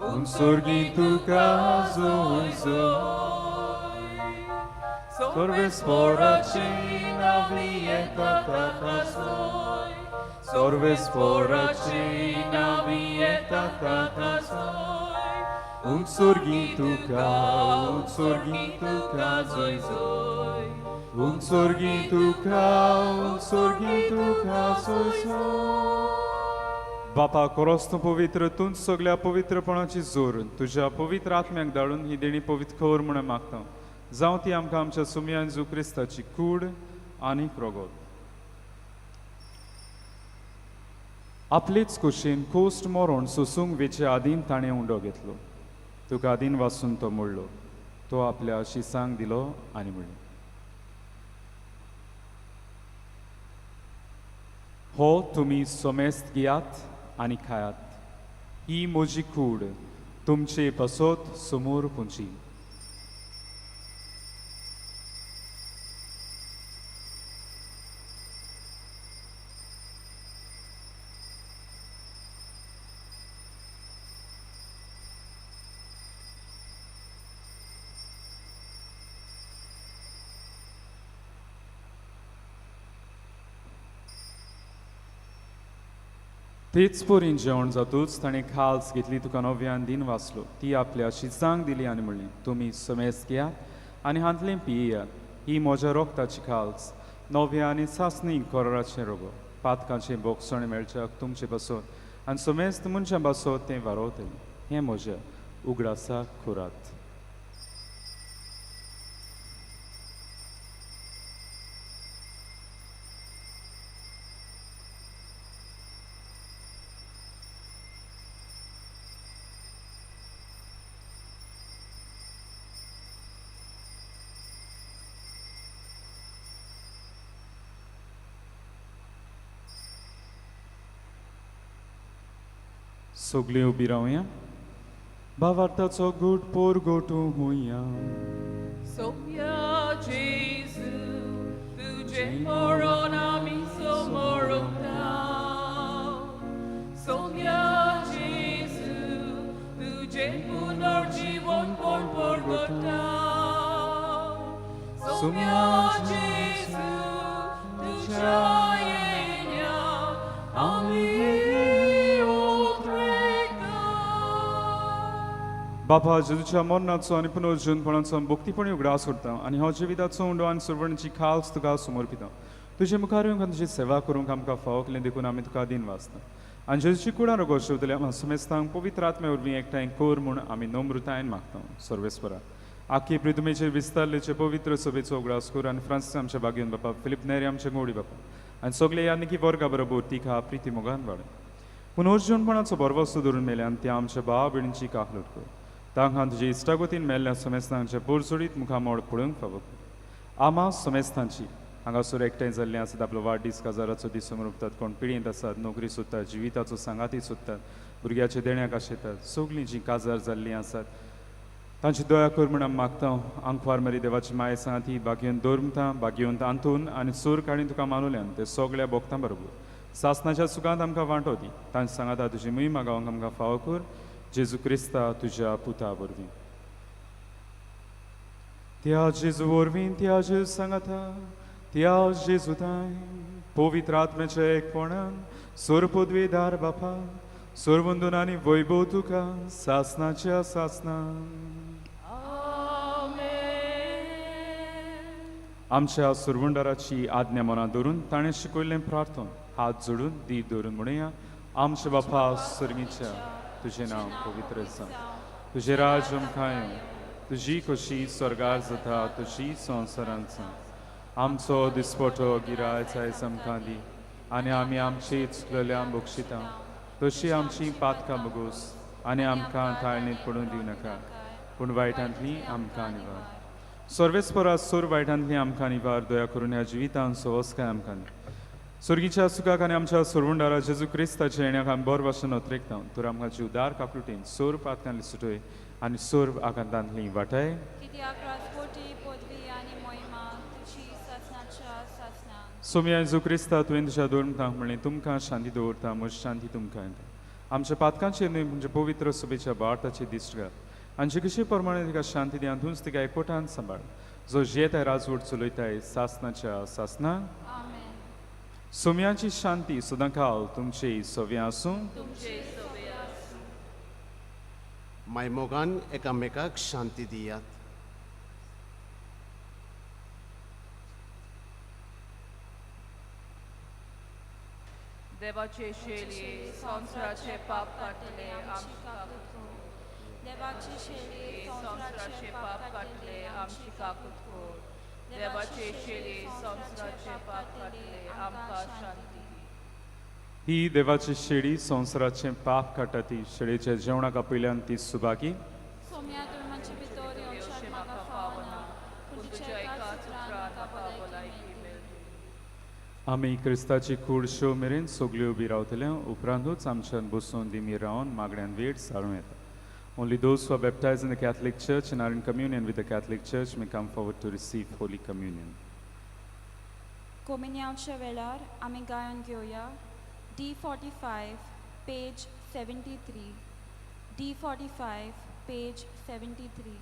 उंचोर्गी तुका जोय जोय सर्वेस्पराची नावी येतात आकाशोय सर्वेस्पराची नावी येतात आकाशोय उंचोर्गी तुका जोय जोय उंचोर्गी तुका जोय जोय. बापा, खरोच तूं पवित्र, तूंच सगळ्या पवित्रपणाची जोर तुज्या पवित्र आत्म्याक धाडून ही देणी पवित्र कर म्हणून मागता. जावं ती आमकां आमच्या सुमयान जू क्रिस्ताची कूड आनी प्रगत. आपलीच कुशीन कोस्ट मोरोन सोसूंक वेचे आदीन ताणें उंडो घेतलो. तुका आदीन वाचून तो मोडलो. तो आपल्या शिसांक दिलो आनी म्हणलें, हो तुमी सोमेस्त घेयात आनी खायात. ही म्हजी कूड तुमचे पासत समोर पुंची. तेच पोरीन जेवण जातूच ताणें खाल्स घेतली, तुका नव्यान दिन वाचलो. ती आपल्या शिसांक दिली आनी म्हणलें, तुमी समेस्त घेयात आनी हांतलें पियेयात. ही म्हज्या रोगताची खाल्स नव्या आनी सासणी कोराचें रोगो. पातकाचें बोगसण मेळच्याक तुमचे बसत आनी समेस्त मनशां बसत तें वारोवतलें. हें म्हज्या उगडासाक खोरात. सगळीं उबी रावया भावार्थाचो घोट पोर गोठूया सोम्या जेजू तुझे मरण आमी समोरता सोम्या जेजू तुझे पुनर्जीवन कोण परगटा सोम्या जेजू तुझ्या येण्या आमी बापा जेजूच्या मरणाचो आनी पुनर्जीवनपणाचो भक्तीपणी उगडास करता आनी हो जिविताचो उंडो आनी सुरवणची खास तुका समर्पिता तुजे मुखार येवंक आनी तुजी सेवा करूंक आमकां फावो केलें देखून आमी तुका दिन वाचता आनी जेजूची कुडार गोश्टवतले आमी समेस्तांक पवित्र आत्मे वरवीं एकठांय कोर म्हूण आमी नम्रतायेन मागता सर्वेस्परा आख्खी प्रितुमेचेर विस्तारलेचे पवित्र सभेचो उगडास कर आनी फ्रांसीस आमचे बागेवन बापा फिलिप नेरी आमचे गोडी बापा आनी सगळे यानिकी वर्गा बरोबर तिका प्रिती मोगान वाड पुनर्जीवनपणाचो बरवस्तो धरून मेले आनी त्या आमच्या भाव भयणींची काकलट कर तांकां तुजे इश्टागोतीन मेल्ल्या समेस्तांचे पोरसोडीत मुखामोड पळोवंक फावो आमा समेस्तांची हांगासर एकठांय जाल्लीं आसात आपलो वाडदीस काजाराचो दीस समोरतात कोण पिळयेंत आसात नोकरी सोदतात जिविताचो सांगाती सोदतात भुरग्याचे देण्याक आशेतात सगळीं जीं काजार जाल्लीं आसात तांची दया कर म्हण आमी मागता आंकवार मरी देवाची माय सांगाती बागेवन दौरमता बागेवन आंतून आनी सूर काडीन तुका मानवल्यान ते सगळ्या भोगतां बरोबर सासनाच्या सुखांत आमकां वांटो दी तांची सांगाता तुजी मुही मागावंक आमकां फावो कर जेजू क्रिस्ता तुज्या पुता वरवीं त्या जेजू वरवीं त्या जेजू सांगाता त्या जेजू ताय पवित्र आत्म्याचे एकपणान सोर पदवेदार बापा सोरवंदन आनी वैभव तुका सासनाच्या सासनान आमच्या सुरवंडाराची आज्ञा मनात धरून ताणें शिकयल्लें प्रार्थन हात जोडून दी धरून म्हणया आमचे बापा सुरगीच्या तुझे नाव पवित्र जावं तुझे राज खायो तुजी खोशी स्वर्गार जाता तुजी संवसारांत आमचो दिसपटो गिरायच आयज आमकां दी आनी आमी आमची चुकलेल्या बक्षिता तशी आमची पातकां बगूस आनी आमकां ताळणीत पडून दिवं नाका पूण वायटांतली आमकां निवार सर्वेस्परा सोर वायटांतली आमकां निवार दया करून ह्या जिवितांत सोवस्काय आमकां स्वर्गीच्या सुखाक आनी आमच्या सोरवंडारा जेजू क्रिस्ताच्या येण्याक आमी बरो भाशेन नोत्रेकता तर आमकां जीवदार कापलुटीन सोर पातकांतली सुटय आनी सोर आकांतांतली वाटाय कित्याक राजकोटी पदवी आनी मोहिमा तुजी सासनाच्या सासनान सोम्या जेजू क्रिस्ता तुवें तुज्या धर्मतांक म्हणलें तुमकां शांती दवरता म्हजी शांती तुमकां येता आमच्या पातकांचेर न्हय म्हणजे पवित्र सभेच्या बाळताची दिश्ट घाल आनी कशे प्रमाणे तिका शांती दी आनी तिका एकवटान सांबाळ जो जेताय राजवट चलयताय सासनाच्या सासनान सोम्याची शांती सदांकाल तुमचे सव्या आसूं मायमोगान एकामेकाक शांती दियात देवाचे शेळये संवसाराचे पाप काटले आमची देवाची शेळी संवसाराचे पाप काटले आमची काकूट कोर देवाचे शेळये संवसाराचे पाप काटले आमकां शांती ही देवाची शेळी संवसाराचें पाप काडटा ती शेळयेच्या जेवणाक पयल्यान ती सुभागी सोम्या धर्माची भितर येवचें म्हाका पावना पूण तुज्या एकाच उतरान म्हाका भलायकी मेळ्ळी आमी क्रिस्ताची कूड शो मेरेन सगळ्यो उबी रावतले उपरांतूच आमच्यान बसून दिमी रावन मागण्यांत वेळ सारूं येता Only those who are baptized in the Catholic Church and are in communion with the Catholic Church may come forward to receive Holy Communion. कोमिन्याच्या वेळार आमी गायन घेवया D45 पेज 73 D45 पेज 73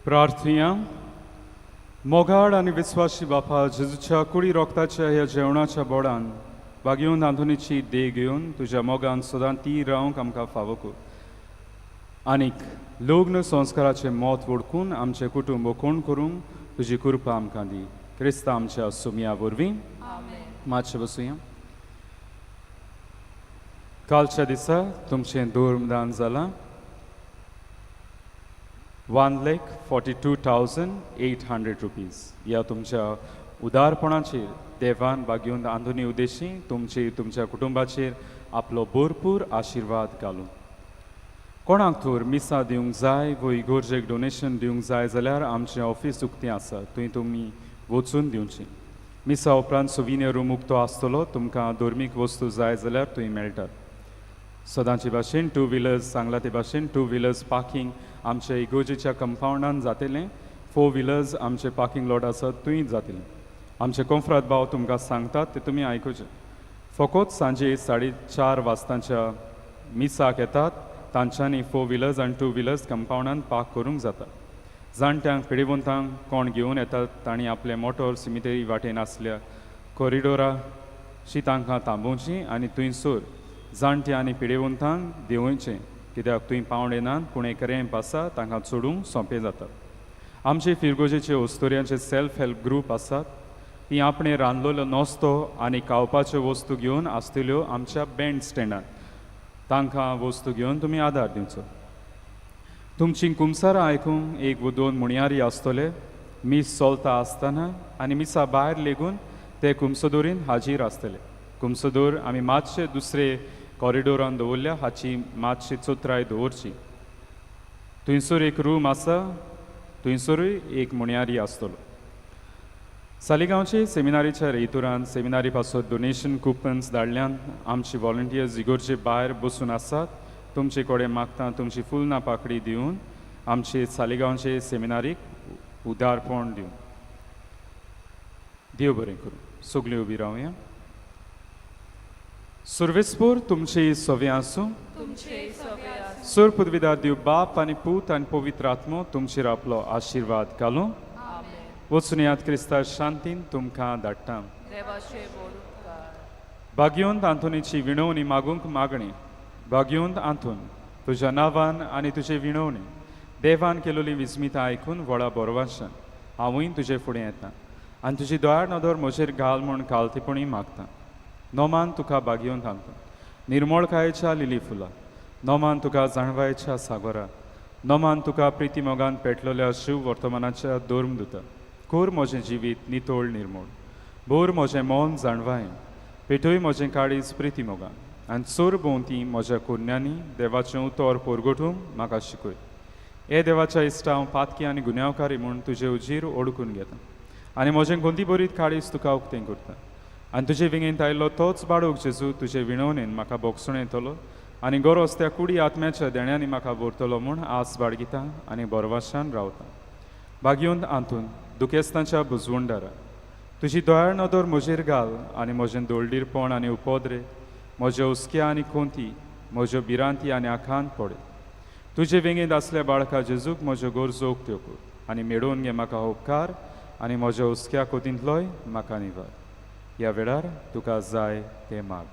प्रार्थना. मोगाड आणि विश्वासी बापा जेजूच्या कुडी रोगताच्या ह्या जेवणाच्या बोडान बागेवन रांदुनीची देग घेवन तुझ्या मोगान सदां ती रावंक आमकां फावो कर. आनीक लग्न संस्काराचे मोत वडकून आमचे कुटुंब कोण करूंक तुजी कृपा आमकां दी. क्रिस्ता आमच्या सुमया वरवीं. मातशें बसुया. कालच्या दिसा तुमचें धर्मदान जालां. 1,42,800 रुपीज ह्या तुमच्या उदारपणाचेर देवान बागेवन आंदोनी उद्देशी तुमच्या कुटुंबाचेर आपलो भरपूर आशिर्वाद घालून. कोणाक तर मिसा दिवंक जाय वो इगोर्जेक डोनेशन दिवंक जाय जाल्यार आमचें ऑफिस उक्तें आसा, थंय तुमी वचून दिवचें. मिसा उपरांत सुविनियर रूम उक्तो आसतलो. तुमकां धर्मीक वस्तू जाय जाल्यार थंय मेळटात. सदांचे भाशेन 2 व्हिलर्स सांगला ते भाशेन 2 व्हिलर्स पार्किंग आमच्या इगोर्जेच्या कंपाउंडान जातलें. 4 व्हिलर्स आमचे पार्किंग लॉट आसात थंय जातलें. आमचे कंफ्रात भाव तुमकां सांगतात ते तुमी आयकुचें. फकत सांजे 4:30 वाजताच्या मिसाक येतात. तांच्यांनी 4 व्हिलर्स आनी 2 व्हिलर्स कंपाउंडान पार्क करूंक जाता. जाणट्यांक पिडेवंतांक कोण घेवन येतात तांणी आपले मोटोर सिमिटरी वाटेन आसल्या कॉरिडोराशी तांकां थांबोवची आनी थंयसर जाणटे आनी पिडेवंतांक देंवयचें, कित्याक थंय पावंड येनात पूण एक रॅम्प आसा तांकां चडूंक सोंपें जाता. आमचे फिरगोजेचे ओस्तोऱ्यांचे सेल्फ हेल्प ग्रूप आसात. ती आपणे रांदलेलो नोस्तो आनी खावपाच्यो वस्तू घेवन आसतल्यो आमच्या बँड स्टँडार. तांकां वस्तू घेवन तुमी आदार दिवचो. तुमचीं कुमसारां आयकूंक 1 वा 2 मुणयारी आसतले. मीस चलता आसतना आनी मिसा भायर लेगून ते कुमसदोरीन हाजीर आसतले. कुमसदोर आमी मातशे दुसरे कॉरिडोरान दवरल्या हाची मातशी चोत्राय दवरची. थंयसर एक रूम आसा, थंयसरूय एक मुणयारी आसतलो. सालिगांवचे सेमिनारीच्या रेतुरान सेमिनारी पासत डोनेशन कुपन्स धाडल्यान आमची वॉलंटियर्स इगोर्जे भायर बसून आसात. तुमचे कडेन मागता तुमची फुलना पाकडी दिवन आमचे सालिगांवचे सेमिनारीक उदारपण दिवन. देव बरें करूं. सगळीं उबी रावया. सर्वेस्पोर तुमचे सवे आसूं. सर पदवीदार दिव बाप आनी पूत आनी पवित्र आत्मो तुमचेर आपलो आशिर्वाद घालूं. वचून याद क्रिस्ता शांतीन तुमकां धाडटा. बागयोंत आंतोनीची विणवणी मागूंक मागणी. बागयोंत आंतून तुज्या नांवान आनी तुजे विणवणी देवान केलोली विस्मिता आयकून व्हडा बोरवाशान हांवूय तुजे फुडें येता आनी तुजी दोळ्यार नदर म्हजेर घाल म्हूण कालतीपणी मागता. नोमान तुका बागयोंत आंतून निर्मळकायेच्या लिली फुलां. नोमान तुका जाणवायेच्या सागोरा. नोमान तुका प्रिती मोगान पेटलोल्या शिव वर्तमानाच्या दोर्म दुता. कोर म्हजें जिवीत नितोळ निर्मळ. बोर म्हजें मौन जाणवाय. पेटोय म्हजें काळीज प्रिती मोगान आनी चोर भोंवती म्हज्या कुन्यांनी देवाचें उतर पोरगोठूंक म्हाका शिकय. हे देवाच्या इश्टा हांव पातकी आनी गुन्यांवकारी म्हूण तुजे उजीर ओडकून घेता आनी म्हजें गोंदी बरीत काळीज तुका उक्तें करता. आनी तुजे विंगेंत आयिल्लो तोच बाळूक जेजू तुजे विणवणेन म्हाका बोगसून येतलो आनी गरोस त्या कुडी आत्म्याच्या देण्यांनी म्हाका भरतलो म्हूण आस बाळगिता आनी बरवाशान रावता. बागयोंत आंतून दुखेस्तांच्या बुजवंडारा तुजी दोळ्यार नदर म्हजेर घाल आनी म्हजें दोळडीरपण आनी उपोद्रे म्हज्या उस्क्या आनी कोंती म्हज्यो भिरांती आनी आखांत पडे. तुजे वेंगेंत असल्या बाळका जेजूक म्हज्यो गरजो उक्त्यो कर आनी मेळोवन घे म्हाका उपकार आनी म्हज्या उस्क्या कोंतींतलोय म्हाका निवार. ह्या वेळार तुका जाय ते माग.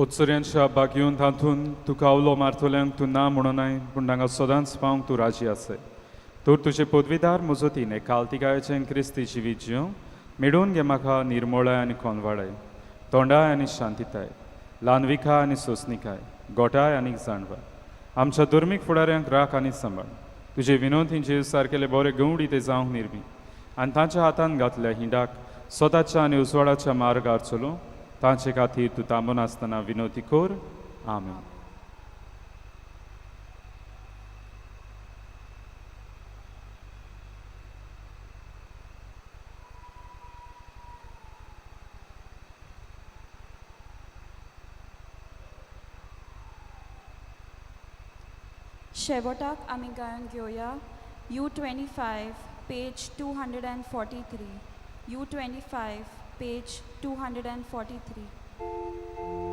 उत्सुऱ्यांच्या बागयोन तांतून तुका उलो मारतल्यांक तूं ना म्हणूनाय पूण तांकां सदांच पावंक तूं राजी आसय. तर तुजे पदवीदार मुजतीन एक कालतिकायेचें क्रिस्ती जिवीत जिवं मेळोवन घे म्हाका निर्मळाय आनी खोनवाडाय, तोंडाय आनी शांतीताय, ल्हानविकाय आनी सोंसणिकाय, गोठाय आनी जाणवाय. आमच्या धर्मीक फुडाऱ्यांक राख आनी सांबाळ. तुजे विनोदींचेर सारकेले बरे गवंडी ते जावंक निर्मी आनी तांच्या हातान घातल्या हिंडाक स्वताच्या आनी उजवाडाच्या मार्गार चलूं तांचे खातीर तूं थांबून आसतना विनोदी कोर. आमेन. शेवटाक आमी गायन घेवया U25 पेज 243. U25 page 243.